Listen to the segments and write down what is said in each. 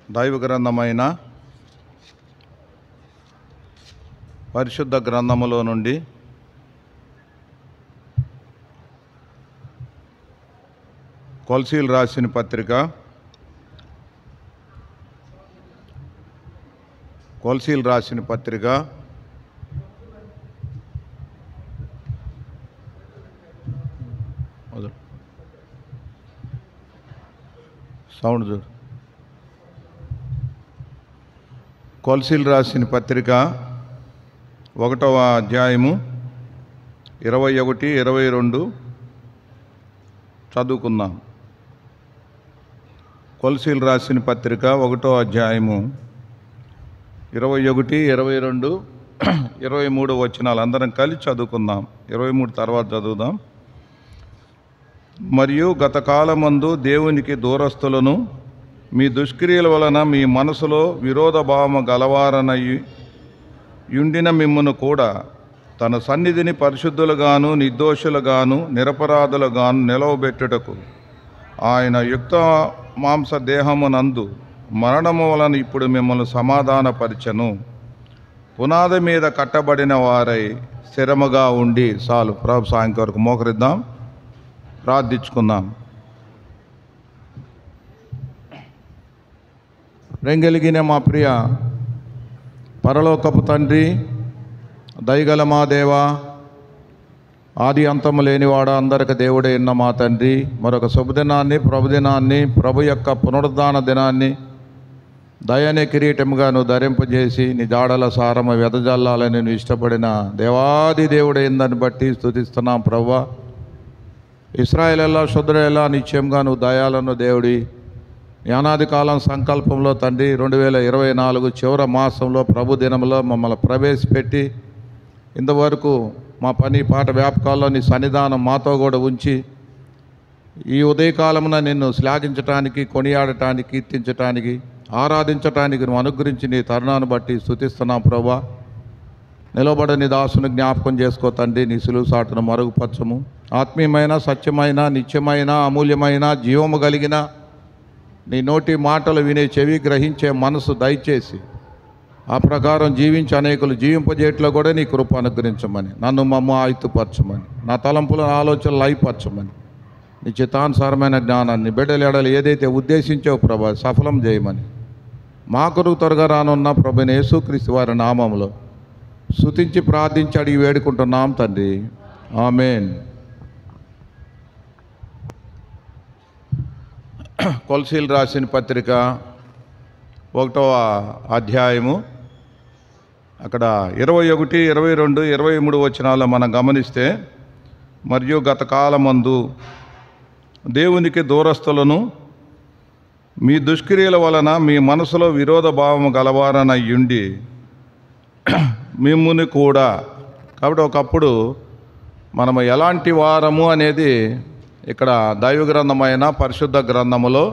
దైవ గ్రంథమైన పరిశుద్ధ గ్రంథములో నుండి కొలసీలు రాసిన పత్రిక సౌండ్ చూడు. కొలసీలు రాసిన పత్రిక 1వ అధ్యాయము 21, 22 చదువుకుందాం. కొలసీలు రాసిన పత్రిక 1వ అధ్యాయము 21, 22, 23 వచనాలు అందరం కలిసి చదువుకుందాం. 23 తర్వాత చదువుదాం. మరియు గత కాలమందు దేవునికి దూరస్తులను మీ దుష్క్రియల వలన మీ మనసులో విరోధ భావము గలవారనయుండిన మిమ్మును కూడా తన సన్నిధిని పరిశుద్ధులుగాను నిర్దోషులుగాను నిరపరాధులుగాను నిలవబెట్టుటకు ఆయన యుక్త మాంస దేహమునందు మరణము వలన ఇప్పుడు మిమ్మల్ని సమాధానపరిచెను. పునాది మీద కట్టబడిన వారై స్థిరముగా ఉండి చాలు. ప్రభు సాయంత్రం వరకు మోకరిద్దాం, ప్రార్థించుకుందాం. రెంగెలిగిన మా ప్రియ పరలోకపు తండ్రి, దయగల మా దేవా, ఆది అంతము లేనివాడ, అందరికి దేవుడే ఉన్న మా తండ్రి, మరొక శుభదినాన్ని, ప్రభుదినాన్ని, ప్రభు యొక్క పునరుద్ధాన దినాన్ని దయనే కిరీటముగా నువ్వు ధరింపజేసి నీ జాడల సారమ వెదజల్లాలని నువ్వు ఇష్టపడిన దేవాది దేవుడైందని బట్టి స్తుతిస్తున్నాం. ప్రభువా, ఇశ్రాయేలెల్లా శుద్ధుడెల్లా నిత్యంగా నువ్వు దయాలను దేవుడి జ్ఞానాది కాలం సంకల్పంలో తండ్రి 2024 చివరి మాసంలో ప్రభు దినంలో మమ్మల్ని ప్రవేశపెట్టి ఇంతవరకు మా పని పాట వ్యాపకాల్లో నీ సన్నిధానం మాతో కూడా ఉంచి ఈ ఉదయకాలమున నిన్ను శ్లాఘించటానికి, కొనియాడటానికి, కీర్తించటానికి, ఆరాధించటానికి నువ్వు అనుగ్రహించి నీ తరుణాన్ని బట్టి స్తుతిస్తున్నాం. ప్రభా, నిలబడని దాసును జ్ఞాపకం చేసుకో తండ్రి. నీ సులువు సాటును మరుగుపరచము. ఆత్మీయమైన, సత్యమైన, నిత్యమైన, అమూల్యమైన, జీవము కలిగిన నీ నోటి మాటలు వినే చెవి, గ్రహించే మనసు దయచేసి ఆ ప్రకారం జీవించి అనేకులు జీవింపజేట్లో కూడా నీ కృప అనుగ్రహించమని, నన్ను మమ్మ ఆయుత్తుపరచమని, నా తలంపుల ఆలోచనలు అయిపరచమని, నీ చిత్తానుసారమైన జ్ఞానాన్ని బిడ్డలు ఎడలు ఏదైతే ఉద్దేశించావు ప్రభా సఫలం చేయమని మా కొరకు త్వరగా రానున్న ప్రభుని యేసుక్రీస్తు వారి నామములో స్తుతించి ప్రార్థించి అడిగి వేడుకుంటున్నాం తండ్రి, ఆమేన్. కొలసీలు రాసిన పత్రిక 1వ అధ్యాయము అక్కడ 21, 22, 23 వచనాల్లో మనం గమనిస్తే, మరియు గత కాలమందు దేవునికి దూరస్తులను మీ దుష్క్రియల వలన మీ మనసులో విరోధ భావము గలవారనయుండి మిమ్ముని కూడా. కాబట్టి ఒకప్పుడు మనము ఎలాంటి వారము అనేది ఇక్కడ దైవ గ్రంథమైన పరిశుద్ధ గ్రంథములో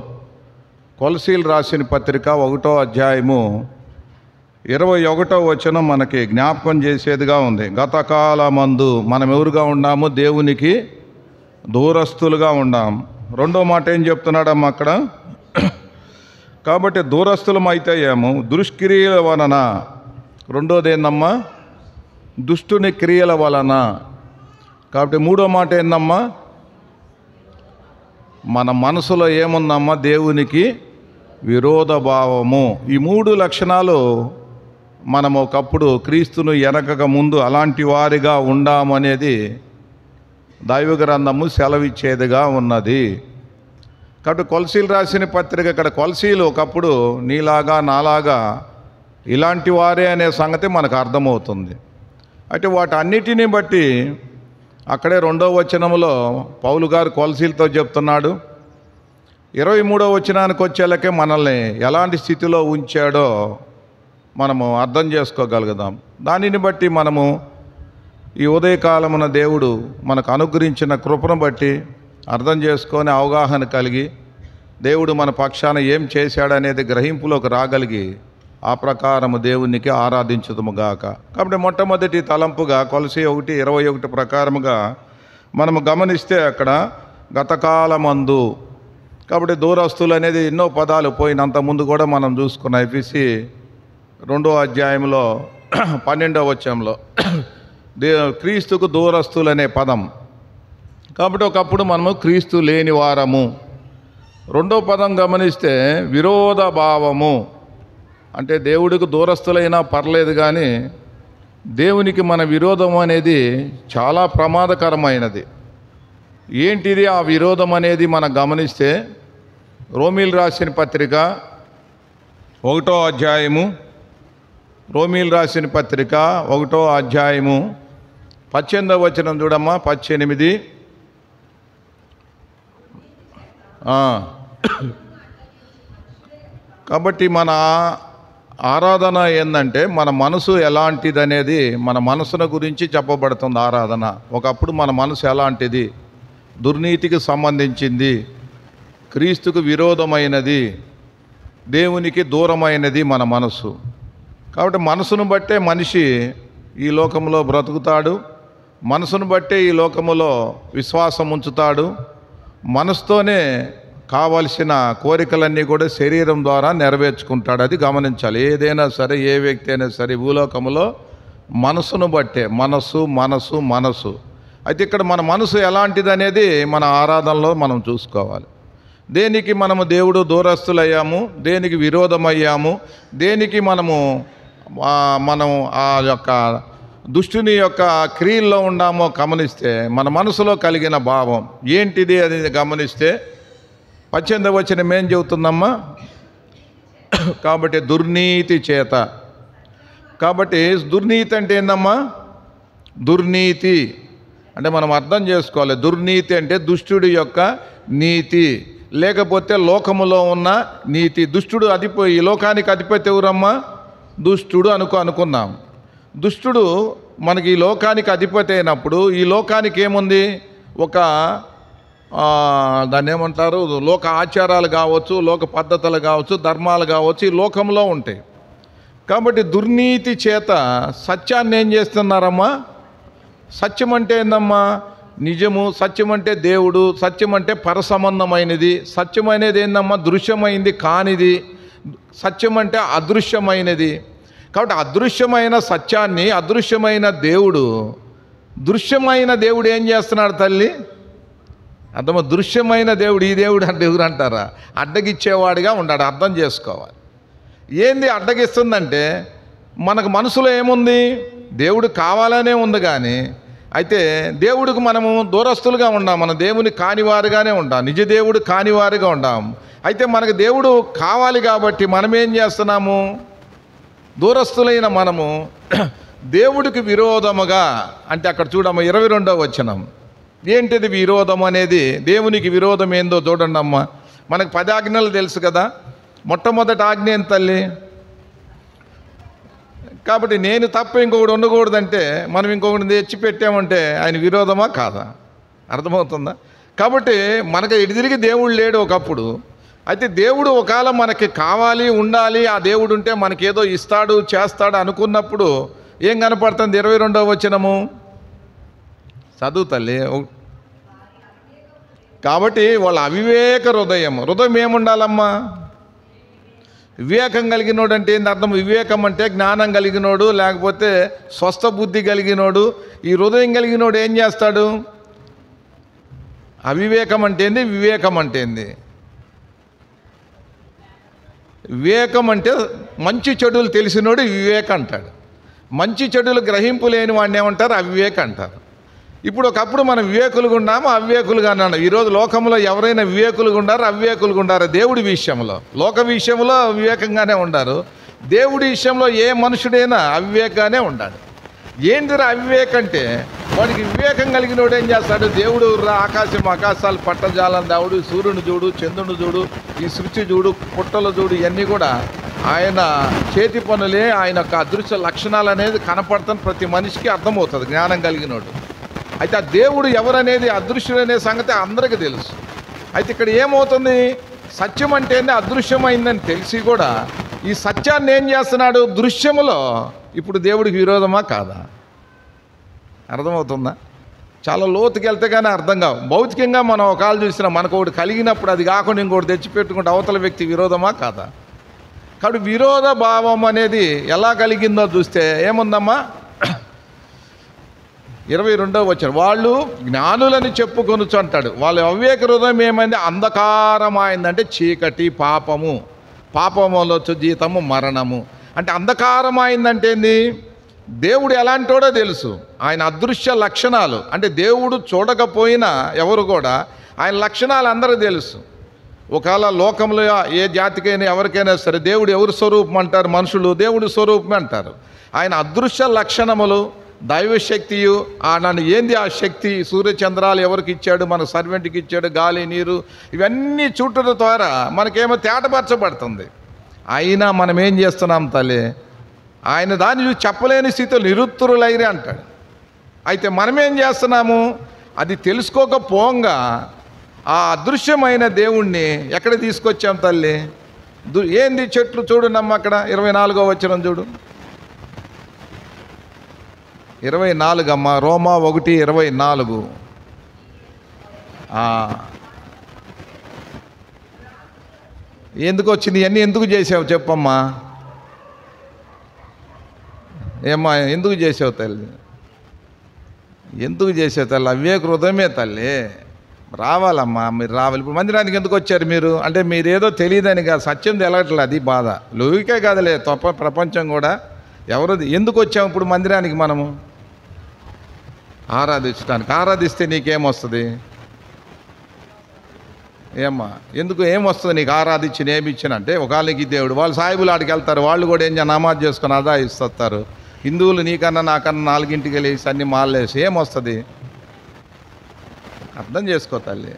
కొలసీలు రాసిన పత్రిక 1వ అధ్యాయము 21వ వచనం మనకి జ్ఞాపకం చేసేదిగా ఉంది. గత కాలమందు మనం ఎవరుగా ఉన్నాము? దేవునికి దూరస్తులుగా ఉన్నాం. రెండో మాట ఏం చెప్తున్నాడమ్మా అక్కడ? కాబట్టి దూరస్తులం అయితే ఏమో దుష్క్రియల వలన. రెండోది ఏందమ్మా? దుష్టుని క్రియల వలన. కాబట్టి మూడో మాట ఏందమ్మా? మన మనసులో ఏముందమ్మా? దేవునికి విరోధ భావము. ఈ 3 లక్షణాలు మనం ఒకప్పుడు క్రీస్తును ఎనకక ముందు అలాంటి వారిగా ఉండామనేది దైవ గ్రంథము సెలవిచ్చేదిగా ఉన్నది. కాబట్టి కొలసీలు రాసిన పత్రిక ఇక్కడ కొలసీలు ఒకప్పుడు నీలాగా నాలాగా ఇలాంటి వారే అనే సంగతి మనకు అర్థమవుతుంది. అయితే వాటన్నిటిని బట్టి అక్కడే 2వ వచనంలో పౌలు గారు కొలసీలతో చెప్తున్నాడు. 23వ వచనానికి వచ్చేలకే మనల్ని ఎలాంటి స్థితిలో ఉంచాడో మనము అర్థం చేసుకోగలుగుదాం. దానిని బట్టి మనము ఈ ఉదయకాలమున దేవుడు మనకు అనుగ్రహించిన కృపను బట్టి అర్థం చేసుకొని అవగాహన కలిగి దేవుడు మన పక్షాన ఏం చేశాడనేది గ్రహింపులోకి రాగలిగి ఆ ప్రకారము దేవునికి ఆరాధించుదుముగాక. కాబట్టి మొట్టమొదటి తలంపుగా కొలసీ 1:21 ప్రకారముగా మనము గమనిస్తే అక్కడ గతకాలమందు. కాబట్టి దూరస్తులు అనేది ఎన్నో పదాలు పోయినంత ముందు కూడా మనం చూసుకున్న ఎఫెసీ 2వ అధ్యాయంలో 12వ వచనంలో క్రీస్తుకు దూరస్తులు అనే పదం. కాబట్టి ఒకప్పుడు మనము క్రీస్తు లేని వారము. 2వ పదం గమనిస్తే విరోధ భావము, అంటే దేవుడికి దూరస్తులైనా పర్లేదు కానీ దేవునికి మన విరోధం అనేది చాలా ప్రమాదకరమైనది. ఏంటిది ఆ విరోధం అనేది మనం గమనిస్తే రోమీలు రాసిన పత్రిక 1వ అధ్యాయము, రోమీలు రాసిన పత్రిక 1వ అధ్యాయము 18వ వచనం చూడమ్మా. 18. కాబట్టి మన ఆరాధన ఏంటంటే మన మనసు ఎలాంటిది అనేది మన మనసును గురించి చెప్పబడుతుంది ఆరాధన. ఒకప్పుడు మన మనసు ఎలాంటిది, దుర్నీతికి సంబంధించింది, క్రీస్తుకు విరోధమైనది, దేవునికి దూరమైనది మన మనసు. కాబట్టి మనసును బట్టే మనిషి ఈ లోకంలో బ్రతుకుతాడు, మనసును బట్టే ఈ లోకములో విశ్వాసం ఉంచుతాడు, మనసుతోనే కావలసిన కోరికలన్నీ కూడా శరీరం ద్వారా నెరవేర్చుకుంటాడు. అది గమనించాలి. ఏదైనా సరే, ఏ వ్యక్తి అయినా సరే భూలోకములో మనసును బట్టే, మనసు మనసు మనసు. అయితే ఇక్కడ మన మనసు ఎలాంటిది అనేది మన ఆరాధనలో మనం చూసుకోవాలి. దేనికి మనము దేవుడు దూరస్తులయ్యాము, దేనికి విరోధమయ్యాము, దేనికి మనం ఆ యొక్క దుష్టుని యొక్క క్రియల్లో ఉన్నామో గమనిస్తే మన మనసులో కలిగిన భావం ఏంటిది అది గమనిస్తే 18వ వచనం ఏం చెబుతుందమ్మా? కాబట్టి దుర్నీతి చేత. కాబట్టి దుర్నీతి అంటే ఏందమ్మా? దుర్నీతి అంటే మనం అర్థం చేసుకోవాలి. దుర్నీతి అంటే దుష్టుడి యొక్క నీతి, లేకపోతే లోకములో ఉన్న నీతి. దుష్టుడు ఈ లోకానికి అధిపతి ఎవరమ్మా? దుష్టుడు అనుకున్నాం. దుష్టుడు మనకి ఈ లోకానికి అధిపతి అయినప్పుడు ఈ లోకానికి ఏముంది? ఒక దాన్ని ఏమంటారు, లోక ఆచారాలు కావచ్చు, లోక పద్ధతులు కావచ్చు, ధర్మాలు కావచ్చు, ఈ లోకంలో ఉంటాయి. కాబట్టి దుర్నీతి చేత సత్యాన్ని ఏం చేస్తున్నారమ్మా? సత్యం అంటే ఏందమ్మా? నిజము. సత్యం అంటే దేవుడు. సత్యం అంటే పరసంబంధమైనది. సత్యం అనేది ఏందమ్మా? దృశ్యమైంది కానిది. సత్యం అంటే అదృశ్యమైనది. కాబట్టి అదృశ్యమైన సత్యాన్ని, అదృశ్యమైన దేవుడు, దృశ్యమైన దేవుడు ఏం చేస్తున్నాడు తల్లి? అర్థమా? దృశ్యమైన దేవుడు, ఈ దేవుడు అంటే ఎవరు అంటారా? అడ్డగిచ్చేవాడిగా ఉన్నాడు. అర్థం చేసుకోవాలి. ఏంది అడ్డగిస్తుందంటే మనకు మనసులో ఏముంది? దేవుడు కావాలనే ఉంది. కానీ అయితే దేవుడికి మనము దూరస్తులుగా ఉన్నాం, మన దేవుని కానివారుగానే ఉంటాం, నిజ దేవుడు కానివారుగా ఉంటాం. అయితే మనకు దేవుడు కావాలి కాబట్టి మనం ఏం చేస్తున్నాము? దూరస్తులైన మనము దేవుడికి విరోధముగా, అంటే అక్కడ చూడమ్మ 22వ వచనం. ఏంటిది విరోధం అనేది? దేవునికి విరోధం ఏందో చూడండి అమ్మ. మనకు 10 ఆజ్ఞలు తెలుసు కదా. మొట్టమొదటి ఆజ్ఞ ఏం తల్లి? కాబట్టి నేను తప్ప ఇంకొకటి ఉండకూడదంటే మనం ఇంకొకటి తెచ్చి పెట్టామంటే ఆయన విరోధమా కాదా? అర్థమవుతుందా? కాబట్టి మనకు ఎడిదిరిగి దేవుడు లేడు ఒకప్పుడు. అయితే దేవుడు ఒకవేళ మనకి కావాలి, ఉండాలి, ఆ దేవుడు ఉంటే మనకేదో ఇస్తాడు, చేస్తాడు అనుకున్నప్పుడు ఏం కనపడుతుంది? 22వ వచనము చదువు తల్లి. కాబట్టి వాళ్ళ అవివేక హృదయం ఏముండాలమ్మా? వివేకం కలిగినోడు అంటే ఏంది అర్థం? వివేకం అంటే జ్ఞానం కలిగినోడు, లేకపోతే స్వస్థ బుద్ధి కలిగినోడు. ఈ హృదయం కలిగినోడు ఏం చేస్తాడు? అవివేకం అంటే ఏంది, వివేకం అంటే ఏంది? వివేకం అంటే మంచి చెడులు తెలిసినోడు వివేక అంటాడు. మంచి చెడులు గ్రహింపు లేని వాడిని ఏమంటారు? అవివేక అంటారు. ఇప్పుడు ఒకప్పుడు మనం వివేకులుగా ఉన్నాము, అవివేకులుగా అన్నాను. ఈరోజు లోకంలో ఎవరైనా వివేకులుగా ఉండారు, అవివేకులుగా ఉండారు? దేవుడి విషయంలో, లోక విషయంలో వివేకంగానే ఉండారు. దేవుడి విషయంలో ఏ మనుషుడైనా అవివేకంగానే ఉండాడు. ఏంటిరా అవివేకం అంటే? వాడికి వివేకం కలిగినోడు ఏం చేస్తాడు? దేవుడు ఆకాశాలు పట్టజాలం దేవుడు, సూర్యుని చూడు, చంద్రుని చూడు, ఈ సృష్టి చూడు, పుట్టలు చూడు, ఇవన్నీ కూడా ఆయన చేతి పనులే. ఆయన యొక్క అదృశ్య లక్షణాలు అనేది కనపడుతున్న ప్రతి మనిషికి అర్థమవుతుంది జ్ఞానం కలిగినోడు. అయితే ఆ దేవుడు ఎవరనేది, అదృశ్యుడు అనే సంగతి అందరికీ తెలుసు. అయితే ఇక్కడ ఏమవుతుంది? సత్యం అంటేనే అదృశ్యమైందని తెలిసి కూడా ఈ సత్యాన్ని ఏం చేస్తున్నాడు? దృశ్యములో ఇప్పుడు దేవుడికి విరోధమా కాదా? అర్థమవుతుందా? చాలా లోతుకి వెళ్తే కానీ అర్థం కావు. భౌతికంగా మనం ఒకళ్ళు చూసినా మనకు ఒకటి కలిగినప్పుడు అది కాకుండా ఇంకోటి తెచ్చిపెట్టుకుంటే అవతల వ్యక్తి విరోధమా కాదా? కాబట్టి విరోధ భావం అనేది ఎలా కలిగిందో చూస్తే ఏముందమ్మా, 22వ వచనం, వాళ్ళు జ్ఞానులని చెప్పుకొనుచు అంటాడు. వాళ్ళ అవివేక హృదయం ఏమైంది? అంధకారమైందంటే చీకటి, పాపము, పాపములో జీతము మరణము. అంటే అంధకారమైందంటే ఏంది? దేవుడు ఎలాంటోడో తెలుసు, ఆయన అదృశ్య లక్షణాలు, అంటే దేవుడు చూడకపోయినా ఎవరు కూడా ఆయన లక్షణాలు అందరికీ తెలుసు. ఒకవేళ లోకంలో ఏ జాతికైనా ఎవరికైనా సరే దేవుడు ఎవరు స్వరూపం అంటారు? మనుషులు దేవుడి స్వరూపమే అంటారు. ఆయన అదృశ్య లక్షణములు, దైవశక్తియు, నన్ను ఏంది ఆ శక్తి, సూర్యచంద్రాలు ఎవరికి ఇచ్చాడు? మన సర్వెంట్కి ఇచ్చాడు, గాలి నీరు, ఇవన్నీ చూడటం ద్వారా మనకేమో తేటపరచబడుతుంది. అయినా మనం ఏం చేస్తున్నాం తల్లి? ఆయన దాన్ని చూసి చెప్పలేని స్థితిలో నిరుత్తరులైరే అంటాడు. అయితే మనమేం చేస్తున్నాము? అది తెలుసుకోకపోగా ఆ అదృశ్యమైన దేవుణ్ణి ఎక్కడ తీసుకొచ్చాం తల్లి? ఏంది చెట్లు చూడునమ్మ, అక్కడ 24వ వచనం చూడు, 24 అమ్మ, రోమా 1:24. ఎందుకు వచ్చింది? ఇవన్నీ ఎందుకు చేసావు చెప్పమ్మా? ఏమ్మా ఎందుకు చేసావు తల్లి? ఎందుకు చేసావు తల్లి? అవివేక హృదయమే తల్లి. రావాలమ్మా, మీరు రావాలి. ఇప్పుడు మందిరానికి ఎందుకు వచ్చారు మీరు? అంటే మీరేదో తెలియదని కాదు, సత్యం తెలగట్లేదు, అది బాధ. లోకే కాదులే, తప్ప ప్రపంచం కూడా ఎవరు. ఎందుకు వచ్చాము ఇప్పుడు మందిరానికి? మనము ఆరాధించడానికి. ఆరాధిస్తే నీకేమొస్తుంది? ఏమ్మా ఎందుకు ఏమొస్తుంది నీకు? ఆరాధించిన ఏమిచ్చిన అంటే ఒకవేళ నీకు దేవుడు, వాళ్ళు సాయిబులు ఆడికి వెళ్తారు, వాళ్ళు కూడా ఏం నమాజ్ చేసుకొని అదా ఇస్తారు. హిందువులు నీకన్నా నాకన్నా 4ంటికి వెళ్ళేసి అన్ని మాలేసి ఏమొస్తుంది? అర్థం చేసుకో తల్లి.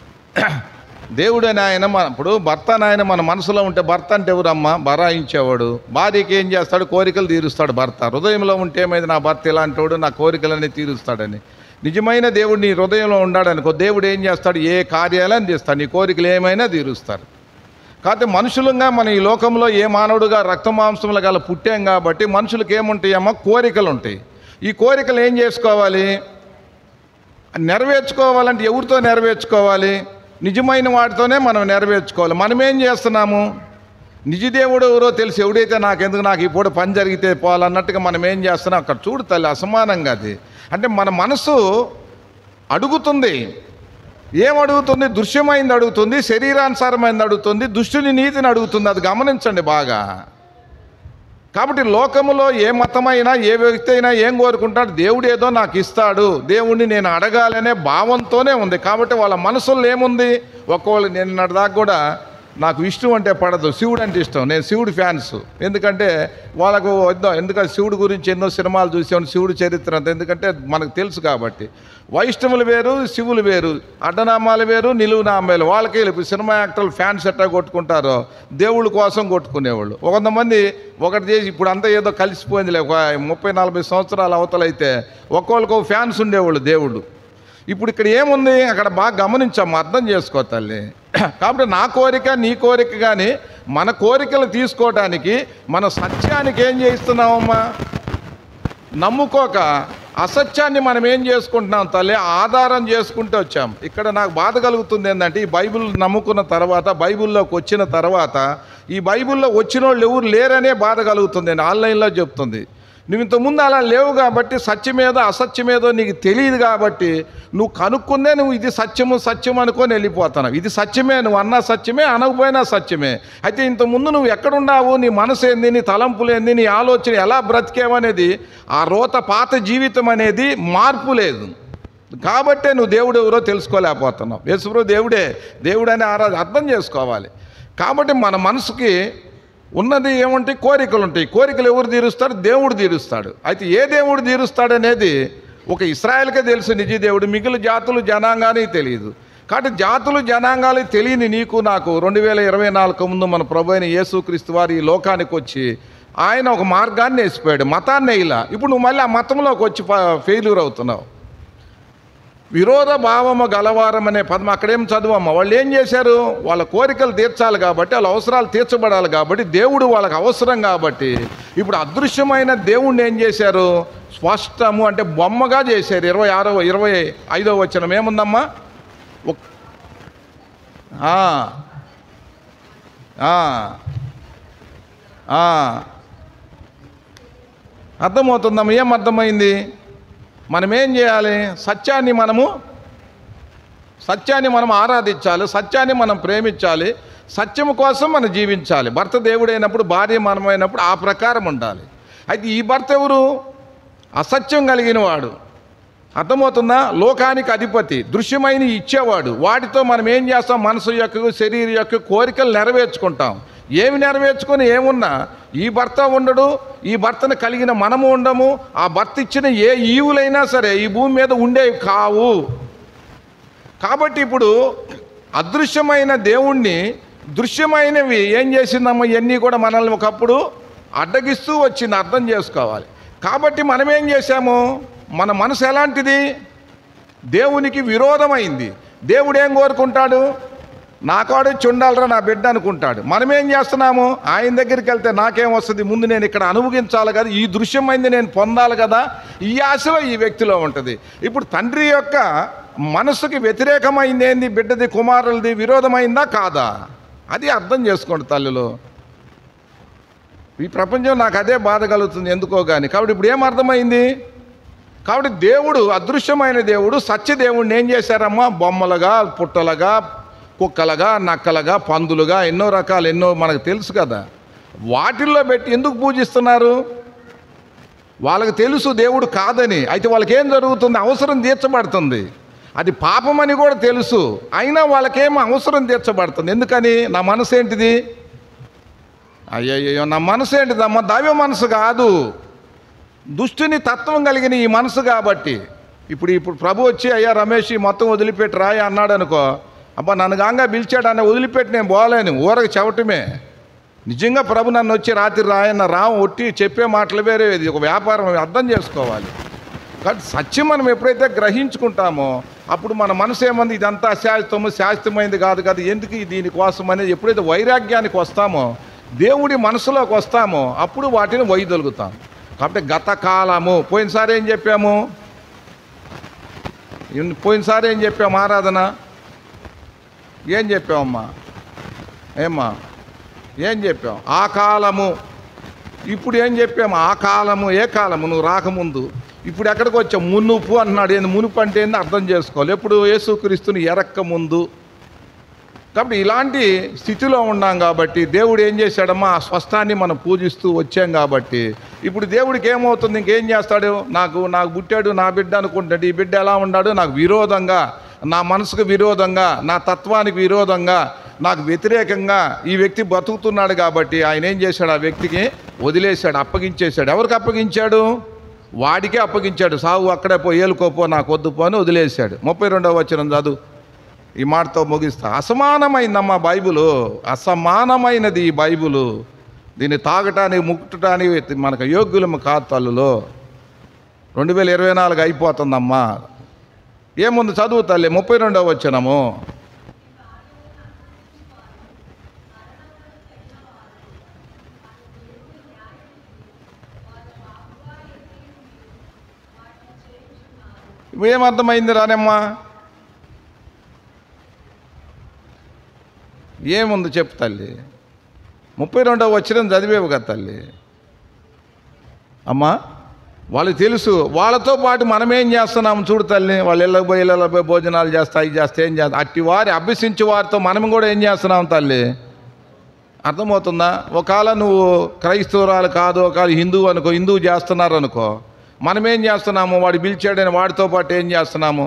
దేవుడు అని ఆయన ఇప్పుడు భర్త నాయన మన మనసులో ఉంటే, భర్త అంటే ఎవరమ్మా? బరాయించేవాడు. భార్యకి ఏం చేస్తాడు? కోరికలు తీరుస్తాడు భర్త. హృదయంలో ఉంటే ఏమైంది? నా భర్త ఇలాంటివాడు, నా కోరికలన్నీ తీరుస్తాడని. నిజమైన దేవుడు నీ హృదయంలో ఉన్నాడనుకో, దేవుడు ఏం చేస్తాడు? ఏ కార్యాలను తీస్తాడు, నీ కోరికలు ఏమైనా తీరుస్తాడు. కాకపోతే మనుషులుగా మన ఈ లోకంలో ఏ మానవుడుగా రక్తమాంసములు గల పుట్టాం కాబట్టి మనుషులకు ఏముంటాయమ్మా? కోరికలు ఉంటాయి. ఈ కోరికలు ఏం చేసుకోవాలి? నెరవేర్చుకోవాలంటే ఎవరితో నెరవేర్చుకోవాలి? నిజమైన వాటితోనే మనం నెరవేర్చుకోవాలి. మనం ఏం చేస్తున్నాము? నిజదేవుడు ఎవరో తెలిసి, ఎవడైతే నాకెందుకు, నాకు ఇప్పుడు పని జరిగితే పోవాలన్నట్టుగా మనం ఏం చేస్తున్నాం? అక్కడ చూడు తల్లి, అసమానంగా అది. అంటే మన మనసు అడుగుతుంది. ఏం అడుగుతుంది? దృశ్యమైంది అడుగుతుంది, శరీరానుసారమైంది అడుగుతుంది, దుష్టుని నీతిని అడుగుతుంది. అది గమనించండి బాగా. కాబట్టి లోకములో ఏ మతమైనా ఏ వ్యక్తి అయినా ఏం కోరుకుంటాడు? దేవుడు ఏదో నాకు ఇస్తాడు, దేవుణ్ణి నేను అడగాలనే భావంతోనే ఉంది. కాబట్టి వాళ్ళ మనసుల్లో ఏముంది? ఒక్కోళ్ళు, నేను దాకా కూడా నాకు విష్ణు అంటే పడదు, శివుడు అంటే ఇష్టం. నేను శివుడు ఫ్యాన్స్. ఎందుకంటే వాళ్ళకు ఎందుకంటే శివుడు గురించి ఎన్నో సినిమాలు చూసాను, శివుడు చరిత్ర అంత. ఎందుకంటే మనకు తెలుసు కాబట్టి. వైష్ణవులు వేరు, శివులు వేరు, అడ్డనామాలు వేరు, నిలువునామాలు. వాళ్ళకి ఇప్పుడు సినిమా యాక్టర్లు ఫ్యాన్స్ ఎట్టా కొట్టుకుంటారో దేవుళ్ళ కోసం కొట్టుకునేవాళ్ళు. కొంతమంది ఒకటి చేసి, ఇప్పుడు అంతా ఏదో కలిసిపోయిందిలే, ఒక 30-40 సంవత్సరాల అవతలైతే ఒక్కొక్కరికి ఫ్యాన్స్ ఉండేవాళ్ళు దేవుళ్ళు. ఇప్పుడు ఇక్కడ ఏముంది? అక్కడ బాగా గమనించాము, అర్థం చేసుకో తల్లి. కాబట్టి నా కోరిక నీ కోరిక కానీ మన కోరికలు తీసుకోవడానికి మన సత్యానికి ఏం చేస్తున్నామమ్మా? నమ్ముకోక అసత్యాన్ని మనం ఏం చేసుకుంటున్నాం తల్లి? ఆధారం చేసుకుంటూ వచ్చాం. ఇక్కడ నాకు బాధ కలుగుతుంది ఏంటంటే, ఈ బైబిల్ నమ్ముకున్న తర్వాత, బైబిల్లోకి వచ్చిన తర్వాత, ఈ బైబిల్లో వచ్చిన వాళ్ళు ఎవరు లేరనే బాధ కలుగుతుంది. ఆన్లైన్లో చెప్తుంది. నువ్వు ఇంతకుముందు అలా లేవు కాబట్టి, సత్యమేదో అసత్యమేదో నీకు తెలియదు కాబట్టి నువ్వు కనుక్కుందే నువ్వు ఇది సత్యము సత్యం అనుకొని వెళ్ళిపోతున్నావు. ఇది సత్యమే, నువ్వు అన్నా సత్యమే, అనకపోయినా సత్యమే. అయితే ఇంతకుముందు నువ్వు ఎక్కడున్నావు, నీ మనసు ఏంది, నీ తలంపులు ఏంది, నీ ఆలోచన ఎలా బ్రతికేవనేది, ఆ రోత పాత జీవితం అనేది మార్పు లేదు. కాబట్టే నువ్వు దేవుడు ఎవరో తెలుసుకోలేకపోతున్నావు. యేసుప్రభు దేవుడే, దేవుడని అర్థం చేసుకోవాలి. కాబట్టి మన మనసుకి ఉన్నది ఏమంటే కోరికలు ఉంటాయి. కోరికలు ఎవరు తీరుస్తాడు? దేవుడు తీరుస్తాడు. అయితే ఏ దేవుడు తీరుస్తాడు అనేది ఒక ఇశ్రాయేలుకే తెలుసు, నిజ దేవుడు. మిగిలిన జాతులు జనాంగానికి తెలియదు. కాబట్టి జాతులు జనాంగాలకు తెలియని నీకు నాకు 2024 ముందు మన ప్రభు అయిన యేసుక్రీస్తు వారు ఈ లోకానికి వచ్చి ఆయన ఒక మార్గాన్ని వేసిపోయాడు, మతాన్ని వేయలా. ఇప్పుడు నువ్వు మళ్ళీ ఆ మతంలోకి వచ్చి ఫెయిల్యూర్ అవుతున్నావు. విరోధ భావము గలవారం అనే పదం అక్కడేం చదువమ్మ. వాళ్ళు ఏం చేశారు? వాళ్ళ కోరికలు తీర్చాలి కాబట్టి, వాళ్ళ అవసరాలు తీర్చబడాలి కాబట్టి, దేవుడు వాళ్ళకి అవసరం కాబట్టి ఇప్పుడు అదృశ్యమైన దేవుణ్ణి ఏం చేశారు? స్పష్టము అంటే బొమ్మగా చేశారు. 25వ వచనం ఏముందమ్మా? అర్థమవుతుందమ్మా? ఏం అర్థమైంది? మనం ఏం చేయాలి? సత్యాన్ని మనం ఆరాధించాలి, సత్యాన్ని మనం ప్రేమించాలి, సత్యము కోసం మనం జీవించాలి. భర్త దేవుడైనప్పుడు, భార్య మనమైనప్పుడు ఆ ప్రకారం ఉండాలి. అయితే ఈ భర్త ఎవరు? అసత్యం కలిగిన వాడు. అర్థమవుతుందా? లోకానికి అధిపతి, దృశ్యమైన ఇచ్చేవాడు. వాటితో మనం ఏం చేస్తాం? మనసు యొక్క, శరీరం యొక్క కోరికలు నెరవేర్చుకుంటాం. ఏమి నెరవేర్చుకొని ఏమున్నా ఈ భర్త ఉండడు, ఈ భర్తను కలిగిన మనము ఉండము. ఆ భర్త ఇచ్చిన ఏ ఈవులైనా సరే ఈ భూమి మీద ఉండేవి కావు. కాబట్టి ఇప్పుడు అదృశ్యమైన దేవుణ్ణి దృశ్యమైనవి ఏం చేసిందమ్మా? ఇవన్నీ కూడా మనల్ని ఒకప్పుడు అడ్డగిస్తూ వచ్చింది, అర్థం చేసుకోవాలి. కాబట్టి మనం ఏం చేశాము? మన మనసు ఎలాంటిది? దేవునికి విరోధమైంది. దేవుడు ఏం కోరుకుంటాడు? నాకాడు చుండాలరా నా బిడ్డ అనుకుంటాడు. మనం ఏం చేస్తున్నాము? ఆయన దగ్గరికి వెళ్తే నాకేం వస్తుంది? ముందు నేను ఇక్కడ అనుభవించాలి కదా, ఈ దృశ్యమైంది నేను పొందాలి కదా, ఈ ఆశలో ఈ వ్యక్తిలో ఉంటుంది. ఇప్పుడు తండ్రి యొక్క మనసుకి వ్యతిరేకమైంది ఏంది? బిడ్డది, కుమారులది విరోధమైందా కాదా? అది అర్థం చేసుకోండి తల్లిలో. ఈ ప్రపంచం నాకు అదే బాధ కలుగుతుంది ఎందుకో కానీ. కాబట్టి ఇప్పుడు ఏం అర్థమైంది? కాబట్టి దేవుడు, అదృశ్యమైన దేవుడు, సత్యదేవుడిని ఏం చేశారమ్మా? బొమ్మలుగా, పుట్టలుగా, కుక్కలుగా, నక్కలుగా, పందులుగా, ఎన్నో రకాలు, ఎన్నో మనకు తెలుసు కదా. వాటిల్లో పెట్టి ఎందుకు పూజిస్తున్నారు? వాళ్ళకి తెలుసు దేవుడు కాదని. అయితే వాళ్ళకి ఏం జరుగుతుంది? అవసరం తీర్చబడుతుంది. అది పాపమని కూడా తెలుసు, అయినా వాళ్ళకేమో అవసరం తీర్చబడుతుంది. ఎందుకని? నా మనసు ఏంటిది? అయ్యయ్యో, నా మనసు ఏంటిదమ్మా? దైవ మనసు కాదు, దుష్టుని తత్వం కలిగిన ఈ మనసు. కాబట్టి ఇప్పుడు ప్రభు వచ్చి, అయ్యా రమేష్ ఈ మొత్తం వదిలిపెట్టి రాయి అన్నాడు అనుకో, అబ్బా నన్ను గాంగా పిలిచాడని వదిలిపెట్టి నేను పోలేను, ఊరకు చెవటమే. నిజంగా ప్రభు నన్ను వచ్చి రాత్రి రాయన్న ఒట్టి చెప్పే మాటలు వేరే, ఇది ఒక వ్యాపారం, అర్థం చేసుకోవాలి. కాబట్టి సత్యం మనం ఎప్పుడైతే గ్రహించుకుంటామో అప్పుడు మన మనసు ఏమంది? ఇదంతా అశాశ్వతము, శాశ్వతమైంది కాదు కదా, ఎందుకు దీనికోసం అనేది ఎప్పుడైతే వైరాగ్యానికి వస్తామో, దేవుడి మనసులోకి వస్తామో అప్పుడు వాటిని వైదొలుగుతాం. కాబట్టి గత కాలము, పోయినసారి ఏం చెప్పాము? ఆరాధన ఏం చెప్పామమ్మా? ఏం చెప్పాం? ఆ కాలము. ఇప్పుడు ఏం చెప్పాము? ఆ కాలము. ఏ కాలము? నువ్వు రాకముందు. ఇప్పుడు ఎక్కడికి వచ్చావు? మునుపు అన్నాడు. ఏంది మునుపు అంటే ఏంది అర్థం చేసుకోవాలి. ఎప్పుడు? యేసుక్రీస్తుని ఎరక్క ముందు. కాబట్టి ఇలాంటి స్థితిలో ఉన్నాం కాబట్టి దేవుడు ఏం చేశాడమ్మా? ఆ స్వస్థాన్ని మనం పూజిస్తూ వచ్చాం కాబట్టి ఇప్పుడు దేవుడికి ఏమవుతుంది? ఇంకేం చేస్తాడు? నాకు పుట్టాడు నా బిడ్డ అనుకుంటాడు. ఈ బిడ్డ ఎలా ఉన్నాడు? నాకు విరోధంగా, నా మనసుకు విరోధంగా, నా తత్వానికి విరోధంగా, నాకు వ్యతిరేకంగా ఈ వ్యక్తి బతుకుతున్నాడు కాబట్టి ఆయన ఏం చేశాడు? ఆ వ్యక్తికి వదిలేశాడు, అప్పగించేశాడు. ఎవరికి అప్పగించాడు? వాడికే అప్పగించాడు. సావు అక్కడే ఏలుకోపో, నాకు వద్దు పో అని వదిలేశాడు. 32వ వచనం చదువు, ఈ మాటతో ముగిస్తా. అసమానమైందమ్మా బైబులు, అసమానమైనది ఈ బైబులు. దీన్ని తాగటానికి, ముట్టడానికి మనకు యోగ్యులము కాదు తల్లులో. 2024 అయిపోతుందమ్మా. ఏముంది? చదువు తల్లి 32వ వచనము. ఏమర్థమైంది రానమ్మా? ఏముంది చెప్పు తల్లి. 32వ వచనం చదివేవు కదా తల్లి. అమ్మా వాళ్ళకి తెలుసు. వాళ్ళతో పాటు మనం ఏం చేస్తున్నాము చూడు తల్లి. వాళ్ళు ఇళ్ళకి పోయి భోజనాలు చేస్తా, ఇది చేస్తే ఏం చేస్తా, అట్టి వారి అభ్యసించే వారితో మనం కూడా ఏం చేస్తున్నాం తల్లి? అర్థమవుతుందా? ఒకవేళ నువ్వు క్రైస్తవురాలు కాదు, ఒకవేళ హిందువు అనుకో, హిందువు చేస్తున్నారు అనుకో, మనం ఏం చేస్తున్నాము? వాడు పిలిచాడని వాడితో పాటు ఏం చేస్తున్నాము?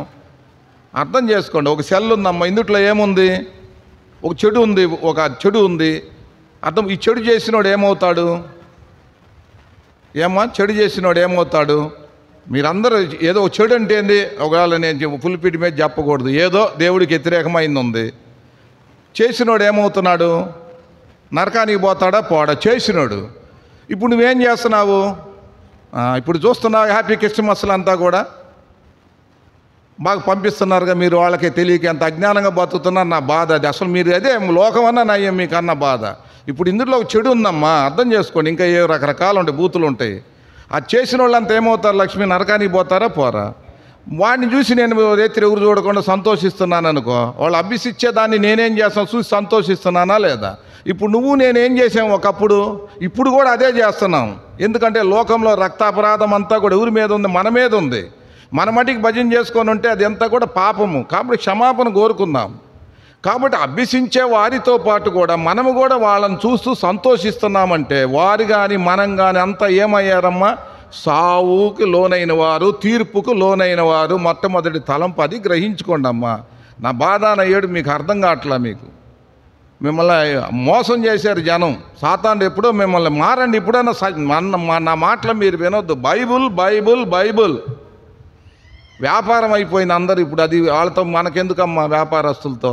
అర్థం చేసుకోండి. ఒక సెల్ ఉందమ్మా, ఇందుట్లో ఏముంది? ఒక చెడు ఉంది. అర్థం. ఈ చెడు చేసినోడు ఏమవుతాడు? చెడు చేసినోడు ఏమవుతాడు? మీరందరూ ఏదో చెడు అంటే ఏంది? ఒకవేళ నేను ఫుల్పిటి మీద చెప్పకూడదు, ఏదో దేవుడికి వ్యతిరేకమైంది ఉంది. చేసినోడు ఏమవుతున్నాడు? నరకానికి పోతాడా? పోడా చేసినోడు. ఇప్పుడు నువ్వేం చేస్తున్నావు? ఇప్పుడు చూస్తున్నావు హ్యాపీ క్రిస్మస్లు అంతా కూడా. మాకు పంపిస్తున్నారుగా మీరు, వాళ్ళకి తెలియక ఎంత అజ్ఞానంగా బతుకుతున్నారు. నా బాధ అది. అసలు మీరు అదే లోకం అన్నా నయ్యం మీకన్న బాధ. ఇప్పుడు ఇందులో ఒక చెడు ఉందమ్మా, అర్థం చేసుకోండి. ఇంకా ఏ రకరకాలు ఉంటాయి, బూతులు ఉంటాయి. అది చేసిన వాళ్ళంతా ఏమవుతారు? లక్ష్మి నరకానికి పోతారా పోరా? వాడిని చూసి నేను రేత్రి ఎవరు చూడకుండా సంతోషిస్తున్నాను అనుకో, వాళ్ళు అభ్యసించేదాన్ని నేనేం చేస్తాను చూసి సంతోషిస్తున్నానా లేదా? ఇప్పుడు నువ్వు నేనేం చేసాం ఒకప్పుడు, ఇప్పుడు కూడా అదే చేస్తున్నాం. ఎందుకంటే లోకంలో రక్తాపరాధం అంతా కూడా ఎవరి మీద ఉంది? మన మీద ఉంది. మన మటికి భజన చేసుకొని ఉంటే అది అంతా కూడా పాపము. కాబట్టి క్షమాపణ కోరుకుందాం. కాబట్టి అభ్యసించే వారితో పాటు కూడా మనము కూడా వాళ్ళని చూస్తూ సంతోషిస్తున్నామంటే వారు కానీ మనం కానీ అంతా ఏమయ్యారమ్మా? సావుకి లోనైన వారు, తీర్పుకు లోనైన వారు. మొట్టమొదటి తలంపు అది గ్రహించుకోండి అమ్మా. నా బాధ నా ఏడు మీకు అర్థం కావట్లా. మీకు మిమ్మల్ని మోసం చేశారు జనం, సాతానుడు. ఎప్పుడో మిమ్మల్ని మారండి. ఇప్పుడైనా నా మాటలు మీరు వినొద్దు. బైబుల్ బైబుల్ బైబుల్ వ్యాపారం అయిపోయింది అందరు ఇప్పుడు. అది వాళ్ళతో మనకెందుకమ్మా వ్యాపారస్తులతో?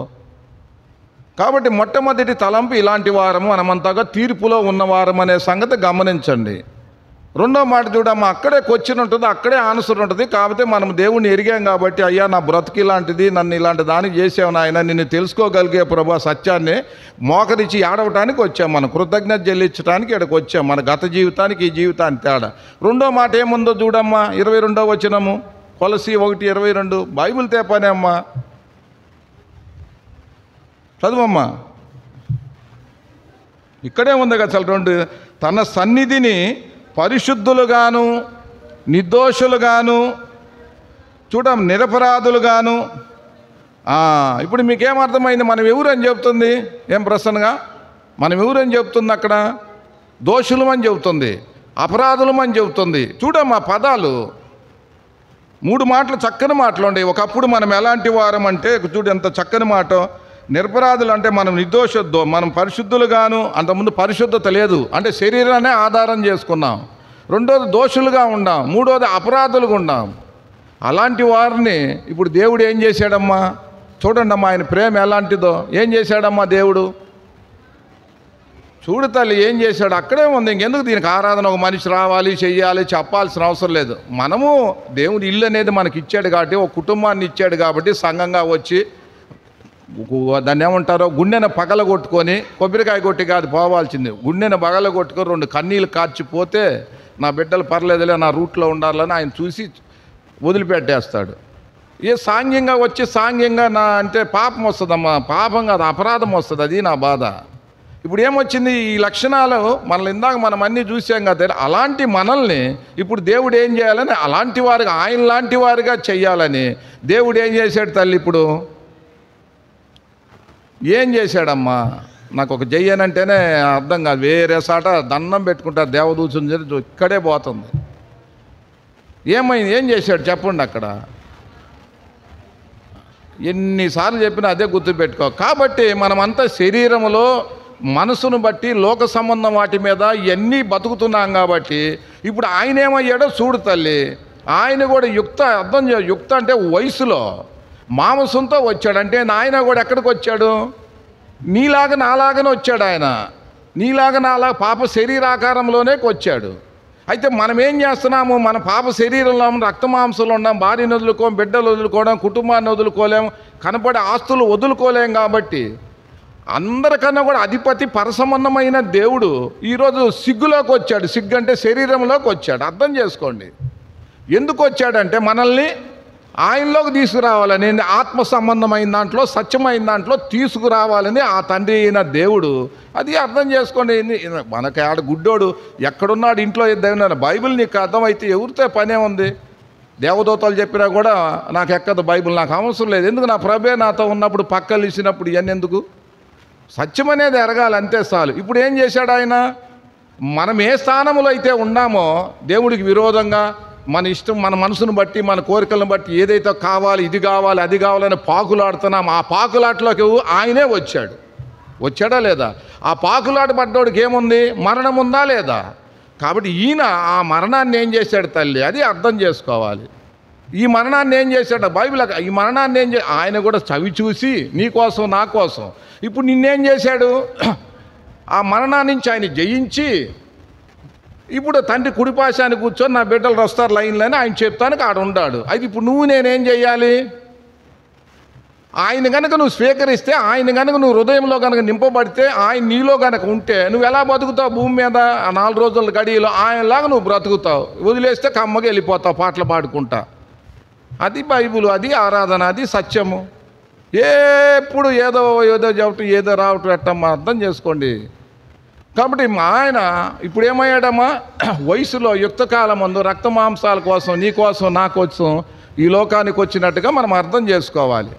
కాబట్టి మొట్టమొదటి తలంపు ఇలాంటి వారము, మనమంతగా తీర్పులో ఉన్నవారం అనే సంగతి గమనించండి. రెండో మాట చూడమ్మా, అక్కడే క్వశ్చన్ ఉంటుంది, అక్కడే ఆన్సర్ ఉంటుంది. కాకపోతే మనం దేవుణ్ణి ఎరిగాం కాబట్టి, అయ్యా నా బ్రతుకు ఇలాంటిది, నన్ను ఇలాంటి దానికి చేసావు నాయన, నిన్ను తెలుసుకోగలిగే ప్రభా సత్యాన్ని మోకరించి ఏడవటానికి వచ్చాం. మనం కృతజ్ఞత చెల్లించడానికి ఇక్కడికి వచ్చాం. మన గత జీవితానికి ఈ జీవితానికి తేడా. రెండో మాట ఏముందో చూడమ్మా, 22వ వచనము, కొలసి 1:22. బైబిల్ తేపనే అమ్మా, చదువమ్మా. ఇక్కడే ఉంది కదా అసలు 2. తన సన్నిధిని పరిశుద్ధులుగాను నిర్దోషులుగాను నిరపరాధులుగాను. ఇప్పుడు మీకేమర్థమైంది? మనం ఎవరని చెప్తుంది? ఏం ప్రసన్నగా మనం ఎవరని చెప్తుంది? అక్కడ దోషులమని చెబుతుంది, అపరాధులమని చెబుతుంది. చూడమ్మా పదాలు 3 మాటలు, చక్కని మాటలు ఉండేవి. ఒకప్పుడు మనం ఎలాంటి వారం అంటే చూడు ఎంత చక్కని మాట. నిరపరాధులు అంటే మనం మనం పరిశుద్ధులుగాను, అంతకుముందు పరిశుద్ధత లేదు అంటే శరీరాన్ని ఆధారం చేసుకున్నాం. రెండోది దోషులుగా ఉన్నాం, మూడోది అపరాధులుగా ఉన్నాం. అలాంటి వారిని ఇప్పుడు దేవుడు ఏం చేశాడమ్మా? చూడండి అమ్మా, ఆయన ప్రేమ ఎలాంటిదో. ఏం చేశాడమ్మా దేవుడు? చూడు తల్లి ఏం చేశాడు, అక్కడే ఉంది. ఇంకెందుకు దీనికి ఆరాధన? ఒక మనిషి రావాలి, చెయ్యాలి, చెప్పాల్సిన అవసరం లేదు. మనము దేవుడు ఇల్లు అనేది మనకి ఇచ్చాడు కాబట్టి, ఒక కుటుంబాన్ని ఇచ్చాడు కాబట్టి సంఘంగా వచ్చి దాన్ని ఏమంటారో గుండెన పగలగొట్టుకొని, కొబ్బరికాయ కొట్టి కాదు పోవాల్సింది, గుండెన పగలగొట్టుకొని 2 కన్నీళ్ళు కార్చిపోతే నా బిడ్డలు పర్లేదులే, నా రూట్లో ఉండాలని ఆయన చూసి వదిలిపెట్టేస్తాడు. సాంఘ్యంగా వచ్చి సాంఘ్యంగా అంటే పాపం వస్తుందమ్మా. పాపం కాదు, అపరాధం వస్తుంది. అది నా బాధ. ఇప్పుడు ఏమొచ్చింది? ఈ లక్షణాలు మనల్ని ఇందాక మనం అన్నీ చూసాం కదా. అలాంటి మనల్ని ఇప్పుడు దేవుడు ఏం చేయాలని, అలాంటి వారిగా, ఆయన లాంటి వారిగా చెయ్యాలని దేవుడు ఏం చేశాడు తల్లి? ఇప్పుడు ఏం చేశాడమ్మా? నాకు ఒక జయ్యనంటేనే అర్థం కాదు. వేరే సాట దండం పెట్టుకుంటారు దేవదూతుని, ఇక్కడే పోతుంది. ఏమైంది? ఏం చేశాడు చెప్పండి. అక్కడ ఎన్నిసార్లు చెప్పినా అదే గుర్తుపెట్టుకో. కాబట్టి మనమంతా శరీరంలో మనసును బట్టి లోక సంబంధం వాటి మీద ఇవన్నీ బతుకుతున్నాం కాబట్టి ఇప్పుడు ఆయన ఏమయ్యాడో చూడు తల్లి. ఆయన కూడా అర్థం యుక్త అంటే వయసులో మాంసంతో వచ్చాడు. అంటే ఆయన కూడా ఎక్కడికి వచ్చాడు? నీలాగా నాలాగానే వచ్చాడు. ఆయన నీలాగా నాలాగా పాప శరీరాకారంలోనే వచ్చాడు. అయితే మనం ఏం చేస్తున్నాము? మన పాప శరీరంలో రక్త మాంసంలో ఉన్నాం. భార్యను వదులుకోం, బిడ్డలు వదులుకోవడం, కుటుంబాన్ని వదులుకోలేం, కనపడే ఆస్తులు వదులుకోలేం. కాబట్టి అందరికన్నా కూడా అధిపతి పరసమన్నమైన దేవుడు ఈరోజు సిగ్గులోకి వచ్చాడు. సిగ్గు అంటే శరీరంలోకి వచ్చాడు. అర్థం చేసుకోండి. ఎందుకు వచ్చాడంటే మనల్ని ఆయనలోకి తీసుకురావాలని, ఆత్మ సంబంధమైన దాంట్లో, సత్యమైన దాంట్లో తీసుకురావాలని ఆ తండ్రి అయిన దేవుడు. అది అర్థం చేసుకోండి. మనకి ఆడ గుడ్డోడు ఎక్కడున్నాడు? ఇంట్లో దేవుడు. బైబిల్ నీకు అర్థమైతే ఎవరితో పనే ఉంది? దేవదూతలు చెప్పినా కూడా నాకు ఎక్కదు బైబిల్, నాకు అవసరం లేదు. ఎందుకు? నా ప్రభే నాతో ఉన్నప్పుడు, పక్కలు ఇచ్చినప్పుడు ఇవన్నీ ఎందుకు? సత్యం అనేది ఎరగాలి, అంతే చాలు. ఇప్పుడు ఏం చేశాడు ఆయన? మనం ఏ స్థానంలో అయితే ఉన్నామో దేవుడికి విరోధంగా మన ఇష్టం, మన మనసును బట్టి, మన కోరికలను బట్టి ఏదైతే కావాలి, ఇది కావాలి, అది కావాలని పాకులాడుతున్నాం. ఆ పాకులాటలోకి ఆయనే వచ్చాడు. వచ్చాడా లేదా? ఆ పాకులాట పడ్డోడికి ఏముంది? మరణం ఉందా లేదా? కాబట్టి ఈయన ఆ మరణాన్ని ఏం చేశాడు తల్లి? అది అర్థం చేసుకోవాలి. ఈ మరణాన్ని ఏం చేశాడు? బైబిల్ ఈ మరణాన్ని ఆయన కూడా చవి చూసి నీ కోసం, నా కోసం ఇప్పుడు నిన్నేం చేశాడు? ఆ మరణాన్ని నుంచి ఆయన జయించి ఇప్పుడు తండ్రి కుడిపాశాన్ని కూర్చొని నా బిడ్డలు వస్తారు లైన్లో అని ఆయన చెప్తానికి ఆడ ఉన్నాడు. అయితే ఇప్పుడు నువ్వు నేనేం చేయాలి? ఆయన కనుక నువ్వు స్వీకరిస్తే, ఆయన కనుక నువ్వు హృదయంలో కనుక నింపబడితే, ఆయన నీలో కనుక ఉంటే నువ్వు ఎలా బతుకుతావు భూమి మీద? ఆ 4 రోజుల గడియలో ఆయనలాగా నువ్వు బ్రతుకుతావు. వదిలేస్తే కమ్మగా వెళ్ళిపోతావు పాటలు పాడుకుంటా. అది బైబిల్, అది ఆరాధన, అది సత్యము. ఎప్పుడు ఏదో చెప్పటం, ఏదో రావటం ఎట్టమ్మా అర్థం చేసుకోండి. కాబట్టి ఆయన ఇప్పుడు ఏమయ్యాడమ్మా? వయసులో యుక్తకాలం ముందు రక్త మాంసాల కోసం, నీ కోసం నా కోసం ఈ లోకానికి వచ్చినట్టుగా మనం అర్థం చేసుకోవాలి.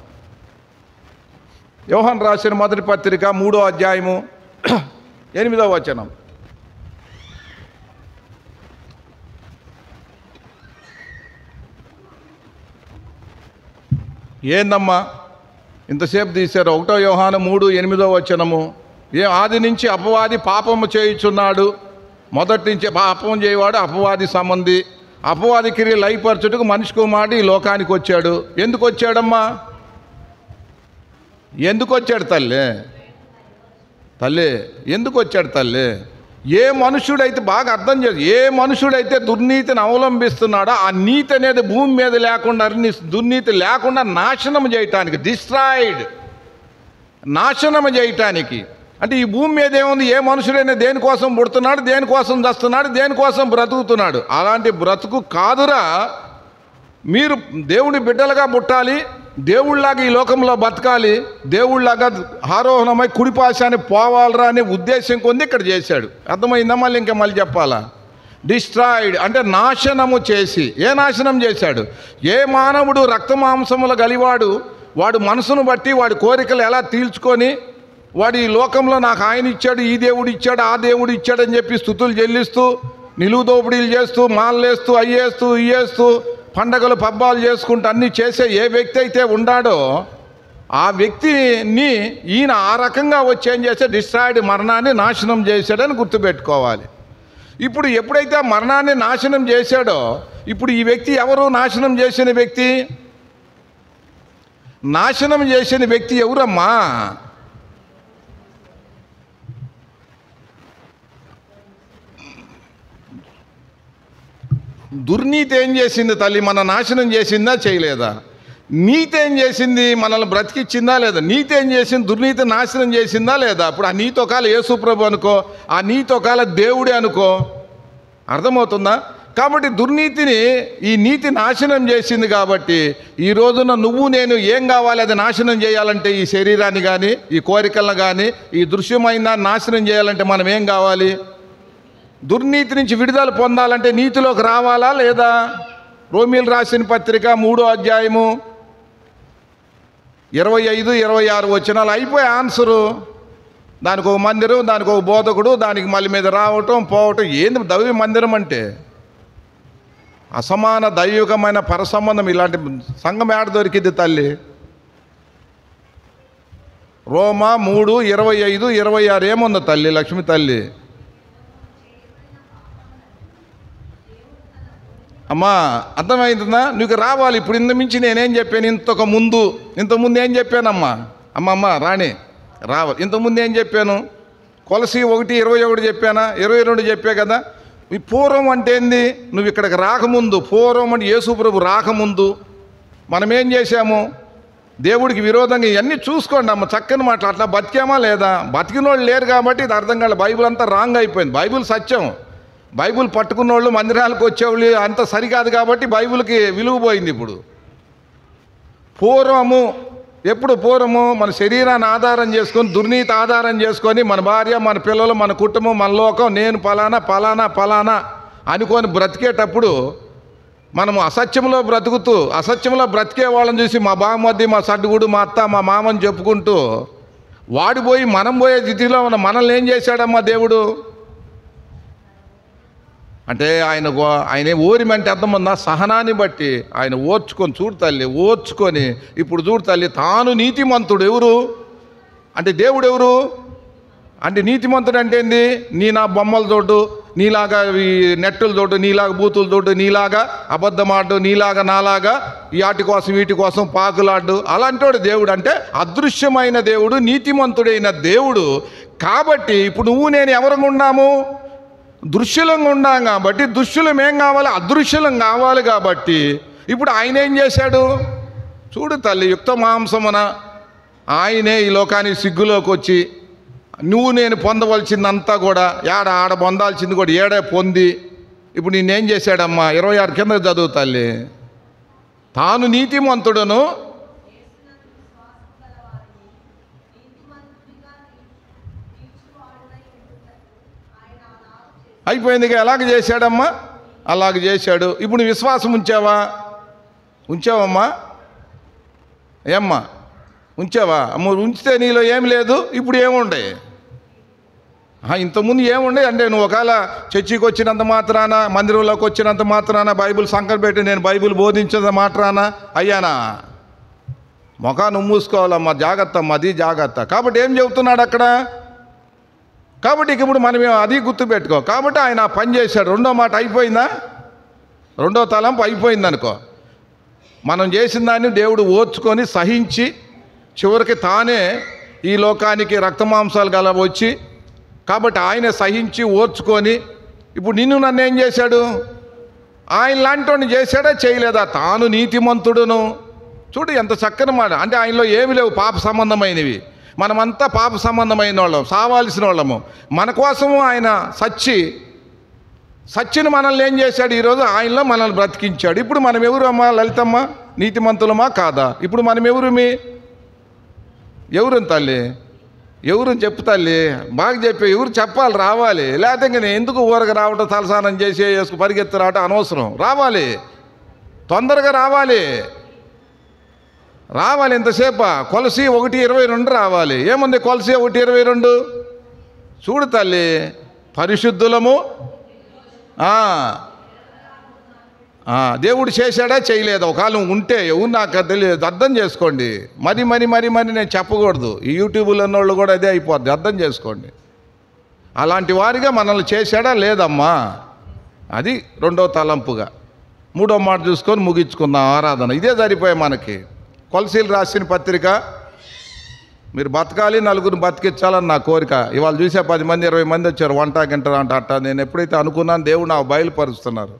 యోహాను రాసిన మొదటి పత్రిక 3వ అధ్యాయము 8వ వచనం. ఏందమ్మా ఇంతసేపు తీశారు? 1 యోహాను 3:8 వచనము. ఆది నుంచి అపవాది పాపము చేయుచున్నాడు. మొదటి నుంచి పాపం చేయవాడు అపవాది సంబంధి. అపవాది క్రియ లయపరచుటకు మనిషి కుమారుడు ఈ లోకానికి వచ్చాడు. ఎందుకు వచ్చాడమ్మా? ఎందుకు వచ్చాడు తల్లి? ఎందుకు వచ్చాడు తల్లి? ఏ మనుషుడైతే బాగా అర్థం చేసి, ఏ మనుషుడైతే దుర్నీతిని అవలంబిస్తున్నాడో ఆ నీతి అనేది భూమి మీద లేకుండా, దుర్నీతి లేకుండా నాశనం చేయటానికి, డిస్ట్రాయిడ్, నాశనం చేయటానికి. అంటే ఈ భూమి మీద ఏముంది? ఏ మనుషుడైనా దేనికోసం పుడుతున్నాడు, దేనికోసం చస్తున్నాడు, దేనికోసం బ్రతుకుతున్నాడు. అలాంటి బ్రతుకు కాదురా. మీరు దేవుడి బిడ్డలుగా పుట్టాలి, దేవుళ్ళలాగా ఈ లోకంలో బతకాలి, దేవుళ్ళలాగా ఆరోహణమై కుడిపాశాన్ని పోవాలరా అనే ఉద్దేశం కొంది ఇక్కడ చేశాడు. అర్థమైందా? మళ్ళీ చెప్పాలా? డిస్ట్రాయిడ్ అంటే నాశనము చేసి. ఏ నాశనం చేశాడు? ఏ మానవుడు రక్తమాంసములు గలివాడు వాడు మనసును బట్టి వాడి కోరికలు ఎలా తీర్చుకొని వాడు ఈ లోకంలో నాకు ఆయన ఇచ్చాడు, ఈ దేవుడు ఇచ్చాడు, ఆ దేవుడు ఇచ్చాడు అని చెప్పి స్తుతులు చెల్లిస్తూ, నిలువు దోపిడీలు చేస్తూ, మాలలేస్తూ, అయ్యేస్తూ ఇయ్యేస్తూ, పండగలు పబ్బాలు చేసుకుంటూ అన్నీ చేసే ఏ వ్యక్తి అయితే ఉన్నాడో ఆ వ్యక్తిని ఈయన ఆ రకంగా వచ్చి ఏం చేస్తే డిస్ట్రాయిడ్, మరణాన్ని నాశనం చేశాడని గుర్తుపెట్టుకోవాలి. ఇప్పుడు ఎప్పుడైతే ఆ మరణాన్ని నాశనం చేశాడో, ఇప్పుడు ఈ వ్యక్తి ఎవరు? నాశనం చేసిన వ్యక్తి. నాశనం చేసిన వ్యక్తి ఎవరమ్మా? దుర్నీతి ఏం చేసింది తల్లి? మన నాశనం చేసిందా చేయలేదా? నీతి ఏం చేసింది? మనల్ని బ్రతికిచ్చిందా లేదా? నీతి ఏం చేసింది? దుర్నీతి నాశనం చేసిందా లేదా? ఇప్పుడు ఆ నీతి ఒకవేళ యేసుప్రభు అనుకో, ఆ నీతి ఒకవేళ దేవుడే అనుకో. అర్థమవుతుందా? కాబట్టి దుర్నీతిని ఈ నీతి నాశనం చేసింది. కాబట్టి ఈ రోజున నువ్వు నేను ఏం కావాలి? అది నాశనం చేయాలంటే ఈ శరీరాన్ని కానీ, ఈ కోరికలను కానీ, ఈ దృశ్యమైన నాశనం చేయాలంటే మనం ఏం కావాలి? దుర్నీతి నుంచి విడుదల పొందాలంటే నీతిలోకి రావాలా లేదా? రోమీయులు రాసిన పత్రిక 3వ అధ్యాయము 25-26 వచనాలు అయిపోయి ఆన్సరు. దానికి ఒక మందిరం, దానికి ఒక బోధకుడు, దానికి మళ్ళీ మీద రావటం పోవటం. ఏంది దైవ మందిరం అంటే? అసమాన దైవికమైన పరసంబంధం. ఇలాంటి సంఘం ఏడ దొరికింది తల్లి? రోమా 3:25-26 ఏముంది తల్లి? లక్ష్మి తల్లి అమ్మా, అర్థమవుతుందా? నీకు రావాలి. ఇప్పుడు ఇంత మించి నేనేం చెప్పాను? ఇంతకుముందు ఏం చెప్పానమ్మా? అమ్మమ్మ రాణి రావాలి. ఇంతకుముందు ఏం చెప్పాను? కొలసి 1:21 చెప్పానా? 22 చెప్పా కదా. ఈ పూర్వం అంటే ఏంది? నువ్వు ఇక్కడికి రాకముందు, పూర్వం అంటే యేసుప్రభు రాకముందు మనం ఏం చేశాము? దేవుడికి విరోధంగా ఇవన్నీ చూసుకోండి అమ్మ. చక్కని మాటలు. అట్లా బతికామా లేదా? బతికిన వాళ్ళు లేరు కాబట్టి ఇది అర్థం కాదు. బైబిల్ అంతా రాంగ్ అయిపోయింది. బైబిల్ సత్యం. బైబిల్ పట్టుకున్న వాళ్ళు, మందిరాలకు వచ్చేవాళ్ళు అంత సరికాదు కాబట్టి బైబిల్కి విలువ పోయింది. ఇప్పుడు పూర్వము, ఎప్పుడు పూర్వము మన శరీరాన్ని ఆధారం చేసుకొని, దుర్నీతి ఆధారం చేసుకొని, మన భార్య, మన పిల్లలు, మన కుటుంబం, మన లోకం, నేను ఫలానా అనుకొని బ్రతికేటప్పుడు మనము అసత్యంలో బ్రతికే వాళ్ళని చూసి మా బామ్మద్ది, మా సడ్డుగుడు, మా అత్త, మా మామని చెప్పుకుంటూ వాడిపోయి మనం పోయే స్థితిలో ఉన్న మనల్ని ఏం చేశాడమ్మా దేవుడు అంటే? ఆయన ఓరిమంటే అర్థమన్నా? సహనాన్ని బట్టి ఆయన ఓర్చుకొని, చూడు తల్లి, ఓర్చుకొని ఇప్పుడు చూడు తల్లి, తాను నీతిమంతుడు. ఎవరు అంటే? దేవుడు. ఎవరు అంటే నీతిమంతుడు అంటే ఏంది? నీ నా బొమ్మల తోడు, నీలాగా ఈ నెట్టుల తోడు, నీలాగా బూతుల తోడు, నీలాగా అబద్ధమాడు, నీలాగా నాలాగా వాటి కోసం వీటి కోసం పాకులాడు, అలాంటోడు దేవుడు. అంటే అదృశ్యమైన దేవుడు, నీతిమంతుడైన దేవుడు. కాబట్టి ఇప్పుడు నువ్వు నేను ఎవరు ఉన్నాము? దృశ్యలంగా ఉన్నాం కాబట్టి దృశ్యలం ఏం కావాలి? అదృశ్యలం కావాలి కాబట్టి ఇప్పుడు ఆయన ఏం చేశాడు? చూడు తల్లి, యుక్త మాంసమున ఆయనే ఈ లోకానికి సిగ్గులోకి వచ్చి నువ్వు నేను పొందవలసిందంతా కూడా ఆడ పొందాల్సింది కూడా ఏడే పొంది ఇప్పుడు నేనేం చేశాడమ్మా? 26 కింద చదువు తల్లి. తాను నీతిమంతుడును అయిపోయిందిగా. ఎలాగ చేశాడమ్మా? అలాగ చేశాడు. ఇప్పుడు విశ్వాసం ఉంచావమ్మా? ఏమ్మా ఉంచావా? ఉంచితే నీలో ఏం లేదు. ఇప్పుడు ఏముండే? ఇంతకుముందు ఏముండే అంటే నువ్వు ఒకవేళ చర్చికి వచ్చినంత మాత్రాన, మందిరంలోకి వచ్చినంత మాత్రాన, బైబిల్ సంకట పెట్టి నేను బైబిల్ బోధించినంత మాత్రాన అయ్యానా? నువ్వు మూసుకోవాలమ్మా, జాగ్రత్త అమ్మా, అది జాగ్రత్త. కాబట్టి ఏం చెబుతున్నాడు అక్కడ? కాబట్టి ఇప్పుడు మనం అది గుర్తుపెట్టుకో. కాబట్టి ఆయన పని చేశాడు. రెండో మాట అయిపోయిందా? రెండో తలంపు అయిపోయిందనుకో. మనం చేసిన దాన్ని దేవుడు ఓర్చుకొని సహించి చివరికి తానే ఈ లోకానికి రక్తమాంసాలు గల వచ్చి కాబట్టి ఆయన సహించి ఓర్చుకొని ఇప్పుడు నన్ను ఏం చేశాడు? ఆయన లాంటి చేశాడా చేయలేదా? తాను నీతిమంతుడును. చూడు ఎంత చక్కని మాట. అంటే ఆయనలో ఏమి లేవు పాప సంబంధమైనవి. మనమంతా పాప సంబంధమైన వాళ్ళం, సావాల్సిన వాళ్ళము. మన కోసము ఆయన సచ్చిని మనల్ని ఏం చేశాడు? ఈరోజు ఆయనలో మనల్ని బ్రతికించాడు. ఇప్పుడు మనం ఎవరు అమ్మా? లలితమ్మ, నీతిమంతులమా కాదా? ఇప్పుడు మనం ఎవరు తల్లి? ఎవరు చెప్పు తల్లి, బాగా చెప్పి ఎవరు చెప్పాలి, రావాలి. లేకపోతే ఇంక నేను ఎందుకు ఊరగా రావటం, తలసానం చేసుకు పరిగెత్తి రావటం అనవసరం. రావాలి, తొందరగా రావాలి. ఎంతసేపా? కొలసి 1:22 రావాలి. ఏముంది కొలసి 1:22? చూడు తల్లి, పరిశుద్ధులము. దేవుడు చేశాడా చేయలేదా? ఒకవేళ ఉంటే ఎవరు నాకు తెలియదు, అర్థం చేసుకోండి. మరి నేను చెప్పకూడదు. ఈ యూట్యూబ్లో ఉన్నోళ్ళు కూడా అదే అయిపోద్ది, అర్థం చేసుకోండి. అలాంటి వారిగా మనల్ని చేశాడా లేదమ్మా? అది రెండో తలంపుగా. మూడో మాట చూసుకొని ముగించుకుందాం ఆరాధన. ఇదే సరిపోయే మనకి. కొలసీలు రాసిన పత్రిక. మీరు బతకాలి, నలుగురిని బతికించాలని నా కోరిక. ఇవాళ చూసే 10 మంది 20 మంది వచ్చారు వంట గంట అట్ట. నేను ఎప్పుడైతే అనుకున్నాను దేవుడు నాకు బయలుపరుస్తున్నారు.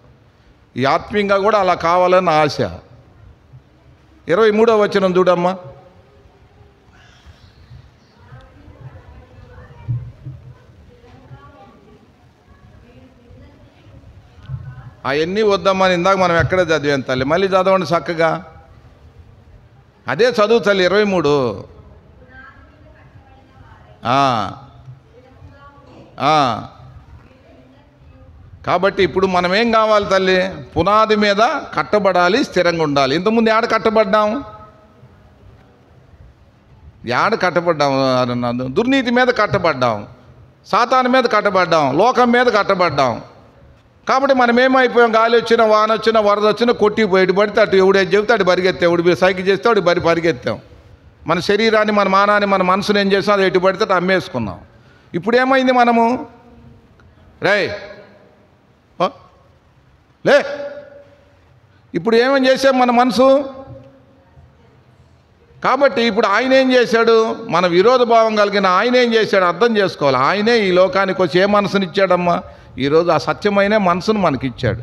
ఈ ఆత్మీయంగా కూడా అలా కావాలని ఆశ. 23వ వచనం చూడమ్మా. అవన్నీ వద్దామని ఇందాక మనం ఎక్కడే చదివాం తల్లి. మళ్ళీ చదవండి చక్కగా. అదే చదువు తల్లి 23. కాబట్టి ఇప్పుడు మనం ఏం కావాలి తల్లి? పునాది మీద కట్టబడాలి, స్థిరంగా ఉండాలి. ఇంతకుముందు ఏడ కట్టబడ్డాం? దుర్నీతి మీద కట్టబడ్డాం, సాతాను మీద కట్టబడ్డాం, లోకం మీద కట్టబడ్డాం. కాబట్టి మనం ఏమైపోయాం? గాలి వచ్చినా, వాన వచ్చినా, వరద వచ్చినా కొట్టిపోయి ఎటు పడితే అటు, ఎవడేది చెబితే అటు పరిగెత్తాం. ఎవడు సైకిల్ చేస్తే అటు పరిగెత్తాం. మన శరీరాన్ని, మన మానాన్ని, మన మనసుని ఏం చేస్తాం? అది ఎటు పడితే అటు అమ్మేసుకున్నాం. ఇప్పుడు ఏమైంది? మనము ఇప్పుడు ఏమని చేసాం మన మనసు? కాబట్టి ఇప్పుడు ఆయన ఏం చేశాడు? మన విరోధ భావం కలిగిన ఆయన ఏం చేశాడు? అర్థం చేసుకోవాలి. ఆయనే ఈ లోకానికి వచ్చి ఏ మనసునిచ్చాడమ్మా? ఈరోజు ఆ సత్యమైన మనసును మనకిచ్చాడు.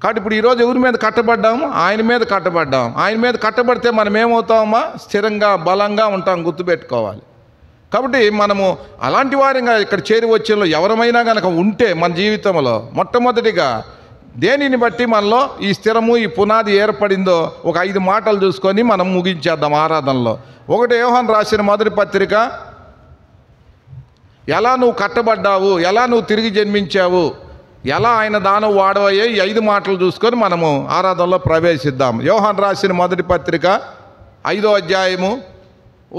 కాబట్టి ఇప్పుడు ఈరోజు ఎవరి మీద కట్టబడ్డాము? ఆయన మీద కట్టబడ్డాం. ఆయన మీద కట్టబడితే మనం ఏమవుతామమ్మా? స్థిరంగా, బలంగా ఉంటాం. గుర్తుపెట్టుకోవాలి. కాబట్టి మనము అలాంటి వారిగా ఇక్కడ చేరి వచ్చేలో ఎవరమైనా కనుక ఉంటే మన జీవితంలో మొట్టమొదటిగా దేనిని బట్టి మనలో ఈ స్థిరము, ఈ పునాది ఏర్పడిందో ఒక 5 మాటలు చూసుకొని మనం ముగించేద్దాం ఆరాధనలో. 1 యోహాను రాసిన మొదటి పత్రిక. ఎలా నువ్వు కట్టబడ్డావు, ఎలా నువ్వు తిరిగి జన్మించావు, ఎలా ఆయన దానం వాడవయ్యే, ఈ 5 మాటలు చూసుకొని మనము ఆరాధనలో ప్రవేశిద్దాం. యోహాను రాసిన మొదటి పత్రిక 5వ అధ్యాయము.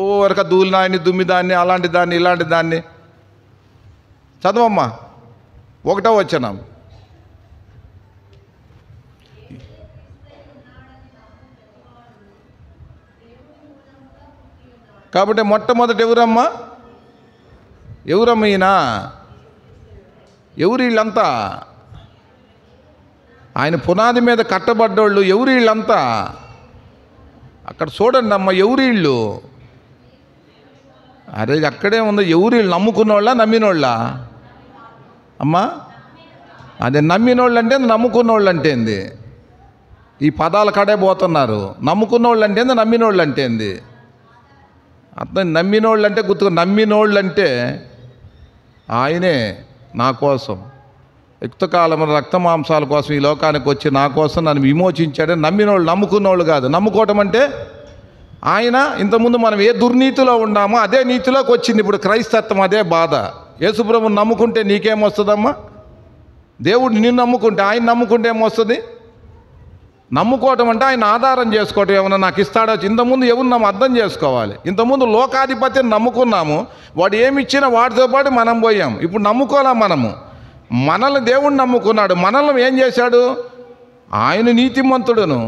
ఊరక దూలినాన్ని, దుమ్మిదాన్ని, అలాంటి దాన్ని, ఇలాంటి దాన్ని చదవమ్మా. 1వ వచనం. కాబట్టి మొట్టమొదటి ఎవరమ్మా ఈయన? ఎవరు వీళ్ళంతా? ఆయన పునాది మీద కట్టబడ్డోళ్ళు. ఎవరు వీళ్ళంతా? అక్కడ చూడండి అమ్మ, ఎవరు వీళ్ళు? అరే అక్కడే ఉంది. ఎవరు వీళ్ళు? నమ్ముకున్నోళ్ళ, నమ్మినోళ్ళ? అమ్మా అదే నమ్మినోళ్ళు అంటే నమ్ముకున్నోళ్ళు అంటే ఏంది? ఈ పదాల కాడే పోతున్నారు. నమ్ముకున్నోళ్ళు అంటే ఏంది, నమ్మినోళ్ళు అంటే ఏంది? అర్థం. నమ్మినోళ్ళు అంటే గుర్తుకు, నమ్మినోళ్ళు అంటే ఆయనే నా కోసం యుక్తకాలం రక్త మాంసాల కోసం ఈ లోకానికి వచ్చి నా కోసం నన్ను విమోచించాడని నమ్మినోళ్ళు, నమ్ముకున్నోళ్ళు కాదు. నమ్ముకోవటం అంటే ఆయన ఇంతకుముందు మనం ఏ దుర్నీతిలో ఉన్నామో అదే నీతిలోకి వచ్చింది. ఇప్పుడు క్రైస్తత్వం అదే బాధ. యేసుప్రభుని నమ్ముకుంటే నీకేమొస్తుందమ్మా? దేవుడు నిన్ను నమ్ముకుంటే, ఆయన నమ్ముకుంటే ఏమొస్తుంది? నమ్ముకోవటం అంటే ఆయన ఆధారం చేసుకోవటం. ఏమన్నా నాకు ఇస్తాడో, ఇంతకుముందు ఎవరున్నాము అర్థం చేసుకోవాలి. ఇంతకుముందు లోకాధిపతిని నమ్ముకున్నాము, వాడు ఏమిచ్చినా వాటితో పాటు మనం పోయాం. ఇప్పుడు నమ్ముకోలేం. మనల్ని దేవుడు నమ్ముకున్నాడు. మనల్ని ఏం చేశాడు? ఆయన నీతిమంతుడును,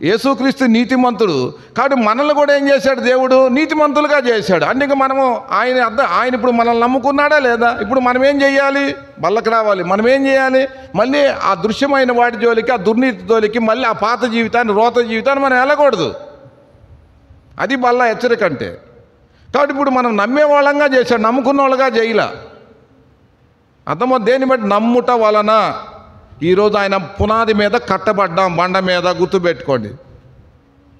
యేసుక్రీస్తు నీతిమంతుడు. కాబట్టి మనల్ని కూడా ఏం చేశాడు? దేవుడు నీతిమంతులుగా చేశాడు. అందుకే మనము ఆయన ఇప్పుడు మనల్ని నమ్ముకున్నాడా లేదా? ఇప్పుడు మనం ఏం చేయాలి? బల్లకి రావాలి. మనం ఏం చేయాలి? మళ్ళీ ఆ దృశ్యమైన వాటి జోలికి, ఆ దుర్నీతి జోలికి, మళ్ళీ ఆ పాత జీవితాన్ని, రోత జీవితాన్ని మనం వెళ్ళకూడదు. అది బల్ల హెచ్చరిక అంటే. కాబట్టి ఇప్పుడు మనం నమ్మేవాళ్ళంగా చేశాడు, నమ్ముకున్న వాళ్ళగా చేయలా. అర్థమో? దేన్ని బట్టి? నమ్ముట వలన. ఈరోజు ఆయన పునాది మీద కట్టబడ్డాం, బండ మీద. గుర్తుపెట్టుకోండి.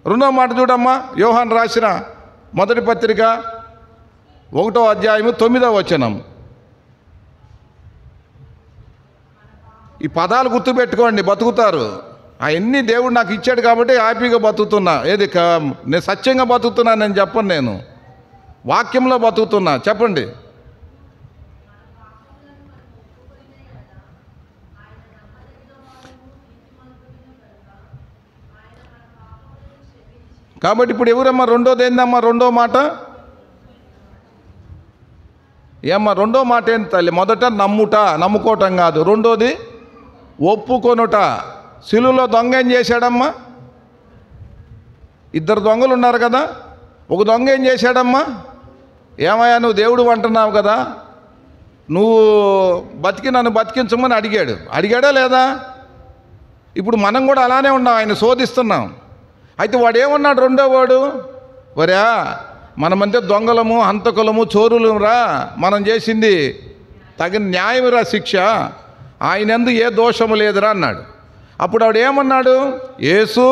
రెండో మాట చూడమ్మా, యోహాను రాసిన మొదటి పత్రిక 1వ అధ్యాయము 9వ వచనం. ఈ పదాలు గుర్తుపెట్టుకోండి, బతుకుతారు. అవన్నీ దేవుడు నాకు ఇచ్చాడు కాబట్టి హ్యాపీగా బతుకుతున్నా. నేను సత్యంగా బతుకుతున్నా, నేను చెప్పను. నేను వాక్యంలో బతుకుతున్నా. చెప్పండి. కాబట్టి ఇప్పుడు ఎవరమ్మా? రెండోది ఏందమ్మా? రెండో మాట ఏమ్మా? రెండో మాట ఏంటి తల్లి? మొదట నమ్ముట, నమ్ముకోవటం కాదు. రెండోది ఒప్పుకొనుట. సిలువలో దొంగ ఏం చేశాడమ్మా? ఇద్దరు దొంగలు ఉన్నారు కదా. ఒక దొంగ ఏం చేశాడమ్మా? ఏమయ్యా నువ్వు దేవుడు అంటున్నావు కదా, నువ్వు నన్ను బతికించమని అడిగాడా లేదా? ఇప్పుడు మనం కూడా అలానే ఉన్నాం, ఆయన శోధిస్తున్నాం. అయితే వాడు ఏమన్నాడు? రెండో వాడు, వరా మనమంతే దొంగలము, హంతకులము, చోరులమురా, మనం చేసింది తగిన న్యాయమురా శిక్ష, ఆయన యందు ఏ దోషము లేదురా అన్నాడు. అప్పుడు ఆవిడ ఏమన్నాడు? యేసు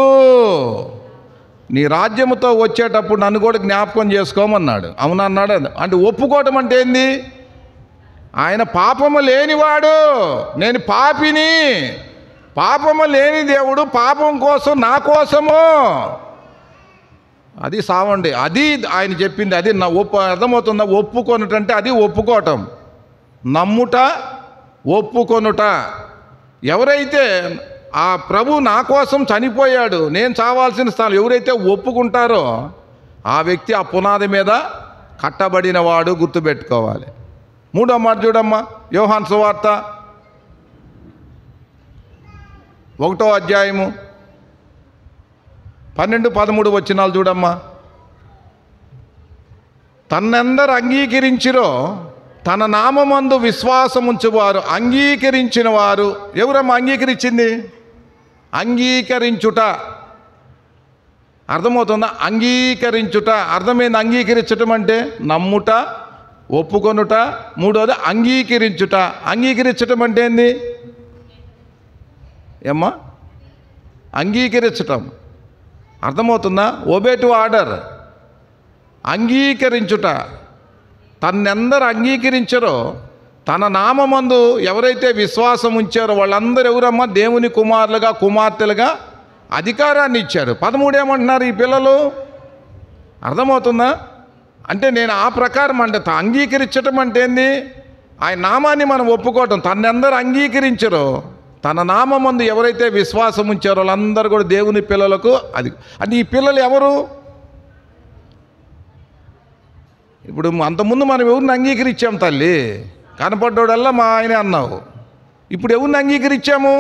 నీ రాజ్యముతో వచ్చేటప్పుడు నన్ను కూడా జ్ఞాపకం చేసుకోమన్నాడు. అవునన్నాడు. అంటే ఒప్పుకోవటం అంటే ఏంది? ఆయన పాపము లేనివాడు, నేను పాపిని. పాపము లేని దేవుడు పాపం కోసం, నా కోసము. అది సావండి. అది ఆయన చెప్పింది. అది నా అర్థమవుతుందా? ఒప్పుకొనుటంటే అది ఒప్పుకోవటం. నమ్ముట, ఒప్పుకొనుట. ఎవరైతే ఆ ప్రభు నా కోసం చనిపోయాడు, నేను చావాల్సిన స్థానం ఎవరైతే ఒప్పుకుంటారో ఆ వ్యక్తి ఆ పునాది మీద కట్టబడిన వాడు. గుర్తుపెట్టుకోవాలి. మూడో మాట చూడమ్మా, యోహాను సువార్త 1వ అధ్యాయము 12-13 వచనాలు చూడమ్మా. తన్నెందరు అంగీకరించిరో తన నామమందు విశ్వాసముంచువారు. అంగీకరించిన వారు ఎవరమ్మా? అంగీకరించింది అంగీకరించుట. అర్థమవుతుందా? అంగీకరించుట అర్థమైంది. అంగీకరించటం అంటే నమ్ముట, ఒప్పుకొనుట. మూడోది అంగీకరించుట. అంగీకరించటం అంటే ఏంది ఏమ్మా? అంగీకరించటం. అర్థమవుతుందా? Obey to order. అంగీకరించుట. తన్నెందరు అంగీకరించారో తన నామమందు ఎవరైతే విశ్వాసం ఉంచారో వాళ్ళందరూ ఎవరమ్మా? దేవుని కుమారులుగా, కుమార్తెలుగా అధికారాన్ని ఇచ్చారు. 13 ఏమంటున్నారు ఈ పిల్లలు? అర్థమవుతుందా? అంటే నేను ఆ ప్రకారం అంటే అంగీకరించటం అంటే ఏంది? ఆయన నామాన్ని మనం ఒప్పుకోవటం. తన్నెందరు అంగీకరించారో తన నామమందు ఎవరైతే విశ్వాసం ఉంచారో వాళ్ళందరూ కూడా దేవుని పిల్లలకు. అది అంటే ఈ పిల్లలు ఎవరు? ఇప్పుడు అంతకుముందు మనం ఎవరిని అంగీకరించాం తల్లి? కనపడ్డోడల్లా మా ఆయనే అన్నావు. ఇప్పుడు ఎవరిని అంగీకరించాము?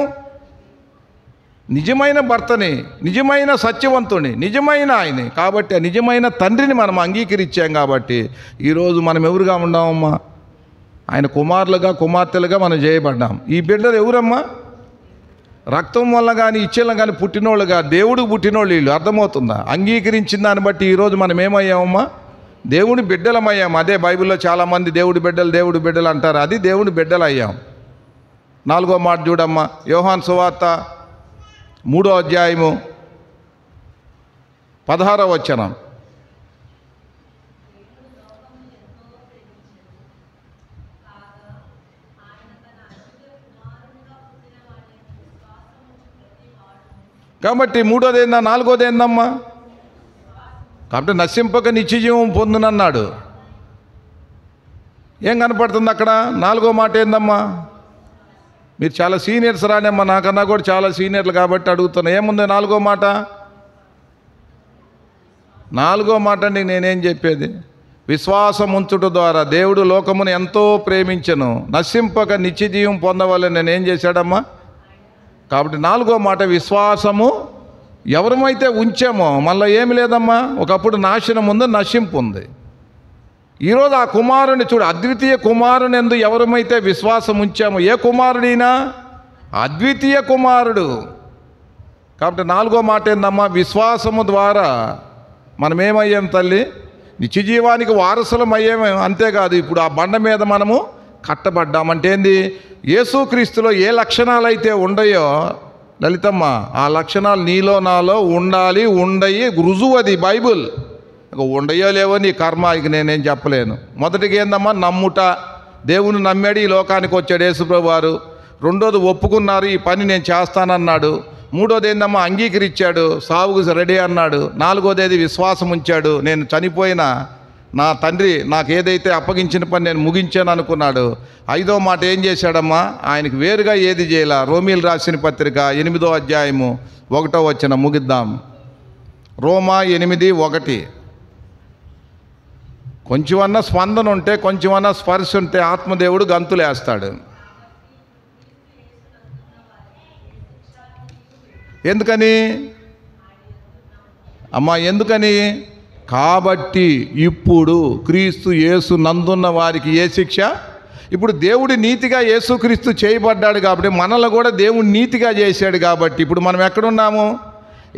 నిజమైన భర్తని, నిజమైన సత్యవంతుని, నిజమైన ఆయన్ని. కాబట్టి ఆ నిజమైన తండ్రిని మనం అంగీకరించాం. కాబట్టి ఈరోజు మనం ఎవరుగా ఉన్నామమ్మా? ఆయన కుమారులుగా, కుమార్తెలుగా మనం చేయబడ్డాం. ఈ బిడ్డలు ఎవరమ్మా? రక్తం వల్ల కానీ ఇచ్చేలా కానీ పుట్టినోళ్ళుగా, దేవుడికి పుట్టినోళ్ళు వీళ్ళు. అర్థమవుతుందా? అంగీకరించిన దాన్ని బట్టి ఈరోజు మనం ఏమయ్యామమ్మా? దేవుని బిడ్డలమయ్యాం. అదే బైబిల్లో చాలామంది దేవుడి బిడ్డలు, దేవుడి బిడ్డలు అంటారు. అది దేవుని బిడ్డలు అయ్యాం. 4వ మాట చూడమ్మా, యోహాను సువార్త 3వ అధ్యాయము 16వ వచనం. కాబట్టి 3వది ఏందా, 4వది ఏందమ్మా? కాబట్టి నశింపక నిత్యజీవం పొందునన్నాడు. ఏం కనపడుతుంది అక్కడ? 4వ మాట ఏందమ్మా? మీరు చాలా సీనియర్స్ రానమ్మా, నాకన్నా కూడా చాలా సీనియర్లు కాబట్టి అడుగుతున్నా. ఏముంది 4వ మాట? 4వ మాట అండి నేనేం చెప్పేది, విశ్వాసం ఉంచుట ద్వారా దేవుడు లోకమును ఎంతో ప్రేమించెను, నశింపక నిత్యజీవం పొందవాలని నేనేం చేశాడమ్మా? కాబట్టి 4వ మాట విశ్వాసము ఎవరమైతే ఉంచామో మళ్ళీ ఏమి లేదమ్మా, ఒకప్పుడు నాశనం ఉంది, నశింపు ఉంది. ఈరోజు ఆ కుమారుని చూడు, అద్వితీయ కుమారుని ఎందు ఎవరమైతే విశ్వాసం ఉంచామో, ఏ కుమారుడైనా అద్వితీయ కుమారుడు. కాబట్టి 4వ మాట ఏందమ్మా, విశ్వాసము ద్వారా మనం ఏమయ్యాం తల్లి, నిత్యజీవానికి వారసులం అయ్యాము. అంతేకాదు ఇప్పుడు ఆ బండ మీద మనము కట్టబడ్డామంటే ఏంది, యేసుక్రీస్తులో ఏ లక్షణాలు అయితే ఉండయో లలితమ్మ, ఆ లక్షణాలు నీలో నాలో ఉండాలి, ఉండయి రుజువు. అది బైబుల్. ఉండయో లేవో నీ కర్మ, ఇక నేనేం చెప్పలేను. మొదటిగా ఏందమ్మా, నమ్ముట. దేవుని నమ్మాడు, ఈ లోకానికి వచ్చాడు యేసుప్రభు వారు. 2వది ఒప్పుకున్నారు, ఈ పని నేను చేస్తానన్నాడు. 3వది ఏందమ్మా, అంగీకరించాడు, సావుకు రెడీ అన్నాడు. 4వది విశ్వాసం ఉంచాడు, నేను చనిపోయినా నా తండ్రి నాకు ఏదైతే అప్పగించిన పని నేను ముగించాను అనుకున్నాడు. 5వ మాట ఏం చేశాడమ్మా, ఆయనకు వేరుగా ఏది చేయాల. రోమీలు రాసిన పత్రిక 8వ అధ్యాయము 1వ వచనం ముగిద్దాం. రోమా 8:1. కొంచెమన్నా స్పందన ఉంటే, కొంచెమన్నా స్పర్శ ఉంటే ఆత్మదేవుడు గంతులేస్తాడు. ఎందుకని అమ్మా, ఎందుకని? కాబట్టి ఇప్పుడు క్రీస్తు యేసు నందున్న వారికి ఏ శిక్ష? ఇప్పుడు దేవుడి నీతిగా యేసుక్రీస్తు చేయబడ్డాడు కాబట్టి మనల్ని కూడా దేవుడు నీతిగా చేశాడు. కాబట్టి ఇప్పుడు మనం ఎక్కడున్నాము?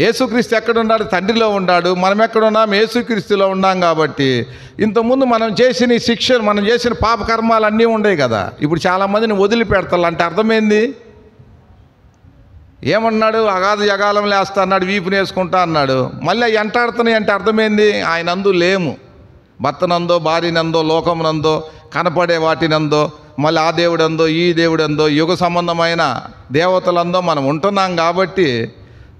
యేసుక్రీస్తు ఎక్కడున్నాడు? తండ్రిలో ఉన్నాడు. మనం ఎక్కడున్నాం? యేసుక్రీస్తులో ఉన్నాం. కాబట్టి ఇంతకుముందు మనం చేసిన ఈ శిక్షలు, మనం చేసిన పాపకర్మాలు అన్నీ ఉండేవి కదా. ఇప్పుడు చాలామందిని వదిలిపెడతారు. అంటే అర్థమైంది ఏమన్నాడు? అగాధ జగాలం లేస్తా అన్నాడు, వీపుని వేసుకుంటా అన్నాడు. మళ్ళీ ఎంటాడుతున్నాయి అంటే అర్థమైంది ఆయన అందు లేము. భర్తనందో, భార్యనందో, లోకమునందో, కనపడే వాటినందో, మళ్ళీ ఆ దేవుడందో, ఈ దేవుడందో, యుగ సంబంధమైన దేవతలందో మనం ఉంటున్నాం. కాబట్టి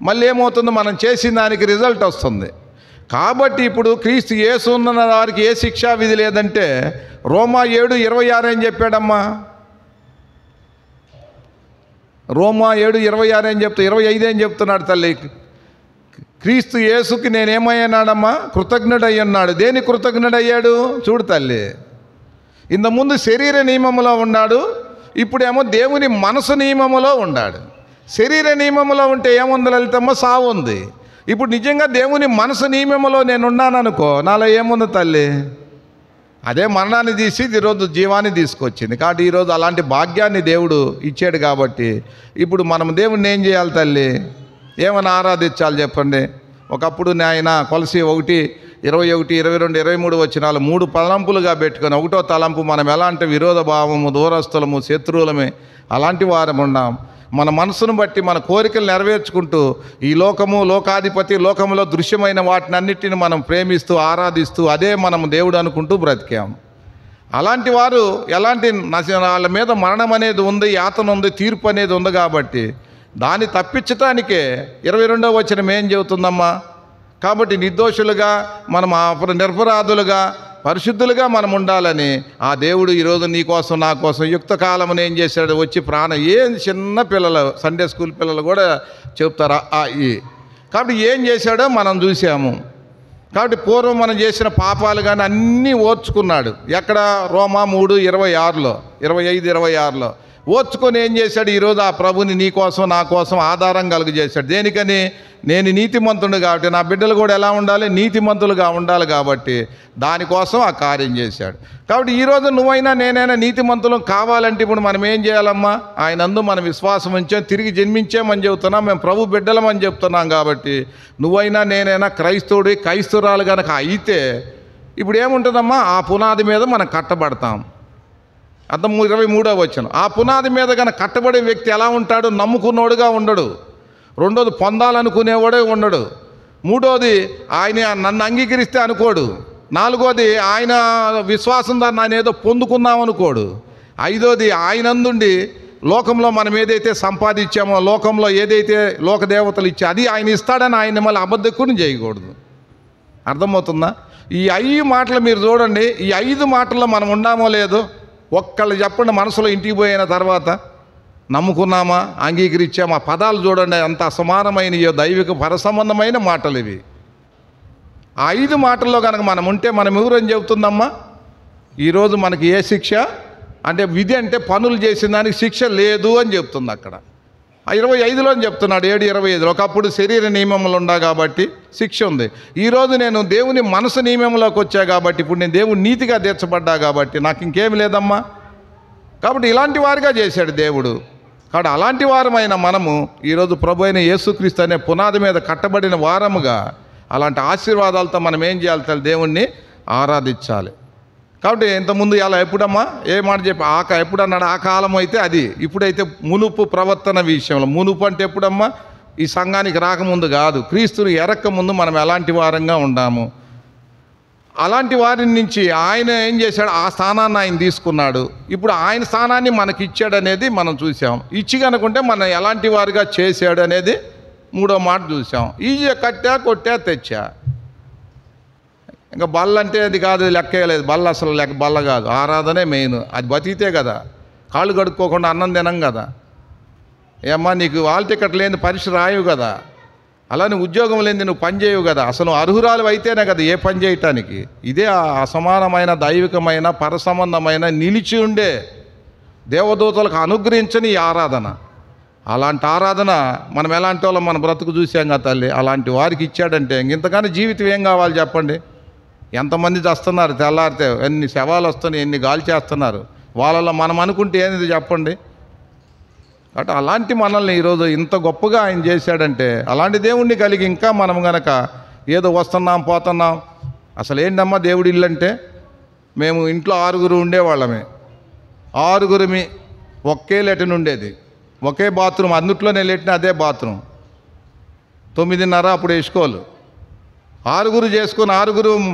మళ్ళీ ఏమవుతుందో, మనం చేసిన దానికి రిజల్ట్ వస్తుంది. కాబట్టి ఇప్పుడు క్రీస్తు యేసు ఉన్న వారికి ఏ శిక్షా విధి లేదంటే రోమా 7:26 ఏం చెప్పాడమ్మా? రోమా 7:26 ఏం చెప్తా, 25 ఏం చెప్తున్నాడు తల్లి? క్రీస్తు యేసుకి నేనేమయ్యాడమ్మా? కృతజ్ఞుడయ్యున్నాడు. దేని కృతజ్ఞుడయ్యాడు? చూడు తల్లి, ఇంతకుముందు శరీర నియమములో ఉన్నాడు, ఇప్పుడేమో దేవుని మనసు నియమములో ఉన్నాడు. శరీర నియమములో ఉంటే ఏముంది లలితమ్మ? సావు ఉంది. ఇప్పుడు నిజంగా దేవుని మనసు నియమములో నేనున్నాననుకో, నాలో ఏముంది తల్లి? అదే మరణాన్ని తీసి ఈరోజు జీవాన్ని తీసుకొచ్చింది. కాబట్టి ఈరోజు అలాంటి భాగ్యాన్ని దేవుడు ఇచ్చాడు. కాబట్టి ఇప్పుడు మనం దేవుడిని ఏం చేయాలి తల్లి? ఏమని ఆరాధించాలి చెప్పండి? ఒకప్పుడు ఆయన కొలసి 1:21, 22, 23 వచనాలు 3 తలంపులుగా పెట్టుకొని, 1వ తలంపు మనం ఎలాంటి విరోధ భావము, దూరస్థలము, శత్రువులమే అలాంటి వారం ఉన్నాం. మన మనసును బట్టి మన కోరికలు నెరవేర్చుకుంటూ ఈ లోకము, లోకాధిపతి, లోకములో దృశ్యమైన వాటిని అన్నిటిని మనం ప్రేమిస్తూ ఆరాధిస్తూ అదే మనం దేవుడు అనుకుంటూ బ్రతికాం. అలాంటి వారు ఎలాంటి వాళ్ళ మీద మరణం అనేది ఉంది, యాతన ఉంది, తీర్పు అనేది ఉంది. కాబట్టి దాన్ని తప్పించటానికే 22వ వచనం ఏం చెబుతుందమ్మా? కాబట్టి నిర్దోషులుగా మనం నిరపరాధులుగా పరిశుద్ధులుగా మనం ఉండాలని ఆ దేవుడు ఈరోజు నీ కోసం నా కోసం యుక్త కాలమును ఏం చేశాడు? వచ్చి ఏం చిన్న పిల్లలు, సండే స్కూల్ పిల్లలు కూడా చెప్తారా ఈ. కాబట్టి ఏం చేశాడో మనం చూసాము. కాబట్టి పూర్వం మనం చేసిన పాపాలు కానీ అన్నీ ఓర్చుకున్నాడు. ఎక్కడ? రోమా 3:26లో, 25-26లో ఓర్చుకొని ఏం చేశాడు? ఈరోజు ఆ ప్రభుని నీ కోసం నా కోసం ఆధారం కలుగజేశాడు. దేనికని? నేను నీతిమంతుడు కాబట్టి నా బిడ్డలు కూడా ఎలా ఉండాలి? నీతిమంతులుగా ఉండాలి. కాబట్టి దానికోసం ఆ కార్యం చేశాడు. కాబట్టి ఈరోజు నువ్వైనా నేనైనా నీతిమంతులు కావాలంటే ఇప్పుడు మనం ఏం చేయాలమ్మా? ఆయన అందు మనం విశ్వాసం ఉంచాం, తిరిగి జన్మించామని చెబుతున్నాం, మేము ప్రభు బిడ్డలమని చెప్తున్నాం. కాబట్టి నువ్వైనా నేనైనా క్రైస్తవుడి, క్రైస్తవురాలు కనుక అయితే ఇప్పుడు ఏముంటుందమ్మా? ఆ పునాది మీద మనం కట్టబడతాం. అర్థం 23వ వచనం. ఆ పునాది మీద కనుక కట్టబడే వ్యక్తి ఎలా ఉంటాడు? నమ్ముకున్నోడుగా ఉండడు. రెండోది పొందాలనుకునేవాడే ఉండడు. మూడోది ఆయన నన్ను అంగీకరిస్తే అనుకోడు. నాలుగోది ఆయన విశ్వాసం ద్వారా నేను ఏదో పొందుకున్నాం అనుకోడు. ఐదోది ఆయనందుండి లోకంలో మనం ఏదైతే సంపాదించామో, లోకంలో ఏదైతే లోకదేవతలు ఇచ్చా అది ఆయన ఇస్తాడని ఆయన మళ్ళీ అబద్ధకుని చేయకూడదు. అర్థమవుతుందా? ఈ 5 మాటలు మీరు చూడండి. ఈ 5 మాటల్లో మనం ఉన్నామో లేదో ఒక్కళ్ళు చెప్పండి. మనసులో ఇంటికి పోయిన తర్వాత నమ్ముకున్నామా, అంగీకరించామా? ఆ పదాలు చూడండి ఎంత అసమానమైనయో, దైవిక పరసంబంధమైన మాటలు ఇవి. ఆ 5 మాటల్లో కనుక మనం ఉంటే మనం ఎవరని చెబుతుందమ్మా? ఈరోజు మనకి ఏ శిక్ష అంటే విధి అంటే పనులు చేసిన దానికి శిక్ష లేదు అని చెప్తుంది అక్కడ. 25లో చెప్తున్నాడు 7:25. ఒకప్పుడు శరీర నియమములు ఉండా కాబట్టి శిక్ష ఉంది. ఈరోజు నేను దేవుని మనసు నియమంలోకి వచ్చా కాబట్టి, ఇప్పుడు నేను దేవుని నీతిగా తీర్చబడ్డా కాబట్టి నాకు ఇంకేమి లేదమ్మా. కాబట్టి ఇలాంటి వారిగా చేశాడు దేవుడు. కాబట్టి అలాంటి వారమైన మనము ఈరోజు ప్రభు అయిన యేసుక్రీస్తు అనే పునాది మీద కట్టబడిన వారముగా అలాంటి ఆశీర్వాదాలతో మనం ఏం చేయాలి? దేవుణ్ణి ఆరాధించాలి. కాబట్టి ఇంతకుముందు ఎలా ఎప్పుడమ్మా ఏ మాట చెప్పి ఎప్పుడన్నాడు? ఆ కాలం అయితే అది. ఇప్పుడైతే మునుపు ప్రవర్తన విషయంలో. మునుపు అంటే ఎప్పుడమ్మా? ఈ సంఘానికి రాకముందు కాదు, క్రీస్తుని ఎరక్క ముందు మనం ఎలాంటి వారంగా ఉండాము. అలాంటి వారి నుంచి ఆయన ఏం చేశాడు? ఆ స్థానాన్ని ఆయన తీసుకున్నాడు. ఇప్పుడు ఆయన స్థానాన్ని మనకి ఇచ్చాడు అనేది మనం చూసాం. ఇచ్చి కనుకుంటే మనం ఎలాంటి వారిగా చేశాడు అనేది 3వ మాట చూసాం. ఈజీగా కట్టా, కొట్టా, తెచ్చా. ఇంకా బల్ల అంటే అది కాదు, లెక్కేయలేదు. బల్ల అసలు బల్ల కాదు, ఆరాధనే మెయిన్. అది బతికితే కదా. కాళ్ళు కడుక్కోకుండా అన్నం తినం కదా. ఏమ్మా నీకు హాల్ టికెట్ లేని పరీక్ష రాయవు కదా. అలానే ఉద్యోగం లేని నువ్వు పని చేయవు కదా. అసలు అర్హురాలు అయితేనే కదా ఏ పని చేయటానికి. ఇదే అసమానమైన దైవికమైన పరసంబంధమైన నిలిచి ఉండే దేవదూతలకు అనుగ్రహించని ఈ ఆరాధన. అలాంటి ఆరాధన మనం ఎలాంటి వాళ్ళం మన బ్రతుకు చూసాం కదా తల్లి. అలాంటి వారికి ఇచ్చాడంటే ఇంతకన్నా జీవితం ఏం కావాలి చెప్పండి? ఎంతమంది చేస్తున్నారు? తెల్లారితే ఎన్ని శవాలు వస్తున్నాయి, ఎన్ని గాలి చేస్తున్నారు. వాళ్ళలో మనం అనుకుంటే ఏంది చెప్పండి? కాబట్టి అలాంటి మనల్ని ఈరోజు ఇంత గొప్పగా ఆయన చేశాడంటే, అలాంటి దేవుణ్ణి కలిగి ఇంకా మనం గనక ఏదో వస్తున్నాం పోతున్నాం. అసలు ఏంటమ్మా దేవుడి ఇల్లు అంటే? మేము ఇంట్లో 6 ఉండేవాళ్ళమే. 6 ఒకే లెటన్ ఉండేది, ఒకే బాత్రూమ్. అందుట్లోనే లెట్టిన అదే బాత్రూమ్. 9:30 అప్పుడు వేసుకోవాలి. 6 చేసుకొని 6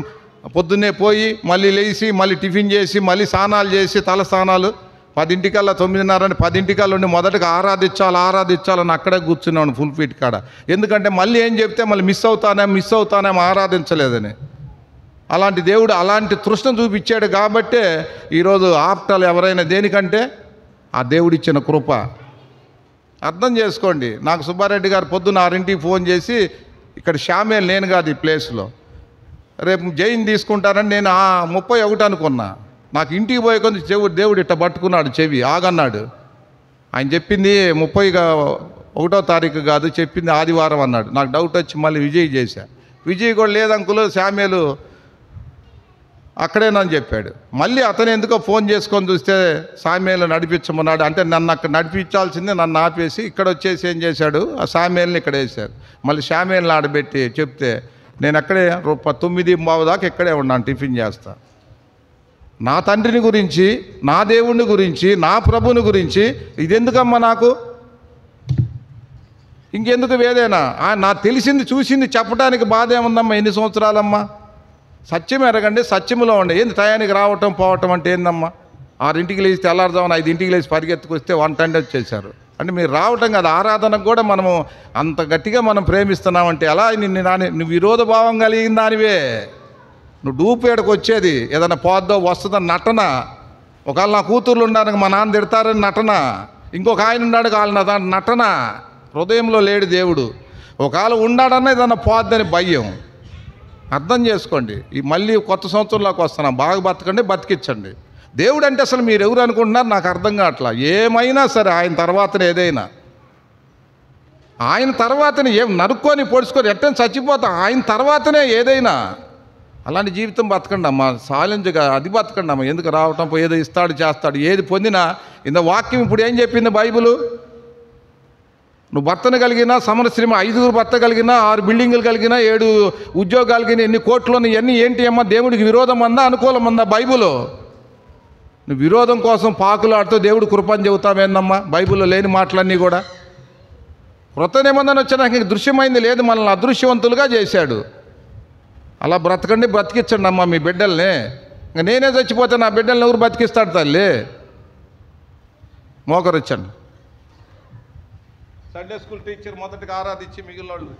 పొద్దున్నే పోయి మళ్ళీ లేచి మళ్ళీ టిఫిన్ చేసి మళ్ళీ స్నానాలు చేసి తల స్నానాలు 10:00కల్లా 9:30 అని 10:00కల్లా ఉండి మొదటగా ఆరాధించాలని అక్కడే కూర్చున్నాను ఫుల్ ఫీట్ కాడ. ఎందుకంటే మళ్ళీ ఏం చెప్తే మళ్ళీ మిస్ అవుతానేమో ఆరాధించలేదని. అలాంటి దేవుడు అలాంటి తృష్ణ చూపించాడు కాబట్టే ఈరోజు ఆప్టాలు ఎవరైనా దేనికంటే ఆ దేవుడిచ్చిన కృప. అర్థం చేసుకోండి. నాకు సుబ్బారెడ్డి గారు పొద్దున్న 6ంటికి ఫోన్ చేసి, ఇక్కడ షామేల్ నేను కాదు ఈ ప్లేస్లో, రేపు జైన్ తీసుకుంటారని నేను 31 అనుకున్నా. నాకు ఇంటికి పోయే కొంచెం దేవుడు ఇట్ట పట్టుకున్నాడు చెవి, ఆగన్నాడు. ఆయన చెప్పింది 31వ తారీఖు కాదు, చెప్పింది ఆదివారం అన్నాడు. నాకు డౌట్ వచ్చి మళ్ళీ విజయ్ చేశా. విజయ్ కూడా లేదంకులు శామ్యులు అక్కడేనని చెప్పాడు. మళ్ళీ అతను ఎందుకో ఫోన్ చేసుకొని చూస్తే శామ్యులు నడిపించమన్నాడు. అంటే నన్ను అక్కడ నడిపించాల్సిందే, నన్ను ఆపేసి ఇక్కడ వచ్చేసి ఏం చేశాడు? ఆ శామ్యుల్ని ఇక్కడ వేశారు. మళ్ళీ శామ్యుల్ని ఆడబెట్టి చెప్తే నేను అక్కడే 9:15 దాకా ఇక్కడే ఉన్నాను, టిఫిన్ చేస్తా. నా తండ్రిని గురించి, నా దేవుని గురించి, నా ప్రభుని గురించి ఇదెందుకమ్మా నాకు? ఇంకెందుకు వేదేనా? నా తెలిసింది చూసింది చెప్పడానికి బాధ ఏముందమ్మా? ఎన్ని సంవత్సరాలమ్మా? సత్యం ఎరగండి, సత్యములో ఉండే. ఏంది టయానికి రావటం పోవటం అంటే ఏందమ్మా? 6ంటికి లేచి తెల్లారుదామని 5ంటికి లేచి పరిగెత్తుకొస్తే 1:10 వచ్చేసారు. అంటే మీరు రావటం కదా. ఆరాధనకు కూడా మనము అంత గట్టిగా మనం ప్రేమిస్తున్నామంటే ఎలా? నువ్వు విరోధ భావం కలిగిన దానివే. నువ్వు డూపేడకు వచ్చేది ఏదైనా పోద్దో వస్తుందని నటన. ఒకవేళ నా కూతుర్లు ఉండడానికి మా నాన్న తిడతారని నటన. ఇంకొక ఆయన ఉన్నాడు వాళ్ళ దాని నటన. హృదయంలో లేడు దేవుడు. ఒకవేళ ఉన్నాడన్నా ఏదన్నా పోద్దని భయం. అర్థం చేసుకోండి. ఈ మళ్ళీ కొత్త సంవత్సరంలోకి వస్తున్నాం. బాగా బతకండి, బతికించండి. దేవుడు అంటే అసలు మీరు ఎవరు అనుకుంటున్నారు? నాకు అర్థం కావట్లా. ఏమైనా సరే ఆయన తర్వాతనే ఏదైనా, ఆయన తర్వాతనే ఏం నరుక్కొని పొడుచుకొని ఎట్టని చచ్చిపోతాం. ఆయన తర్వాతనే ఏదైనా. అలాంటి జీవితం బతకండి అమ్మా. సాలించగా అది బతకండి అమ్మా. ఎందుకు రావటం ఏదో ఇస్తాడు చేస్తాడు. ఏది పొందినా ఇంత వాక్యం ఇప్పుడు ఏం చెప్పింది బైబిలు? నువ్వు భర్తను కలిగినా సమరశ్రీమ 5 భర్త కలిగినా 6 బిల్డింగులు కలిగినా 7 ఉద్యోగాలు కలిగిన ఎన్ని కోట్లు ఇవన్నీ ఏంటి అమ్మా? దేవుడికి విరోధం అందా అనుకూలం అందా బైబిలు? నువ్వు విరోధం కోసం పాకులాడుతూ దేవుడు కృపని చెబుతావేందమ్మా? బైబిల్లో లేని మాటలన్నీ కూడా. కృత నిబంధన వచ్చినాక ఇంక దృశ్యమైంది లేదు, మనల్ని అదృశ్యవంతులుగా చేశాడు. అలా బ్రతకండి, బ్రతికించండి అమ్మా మీ బిడ్డల్ని. ఇంక నేనే చచ్చిపోతే నా బిడ్డల్ని ఎవరు బతికిస్తాడు తల్లి? మోకరిచ్చండి. సండే స్కూల్ టీచర్ మొదటిగా ఆరాధించి మిగిలిన వాళ్ళు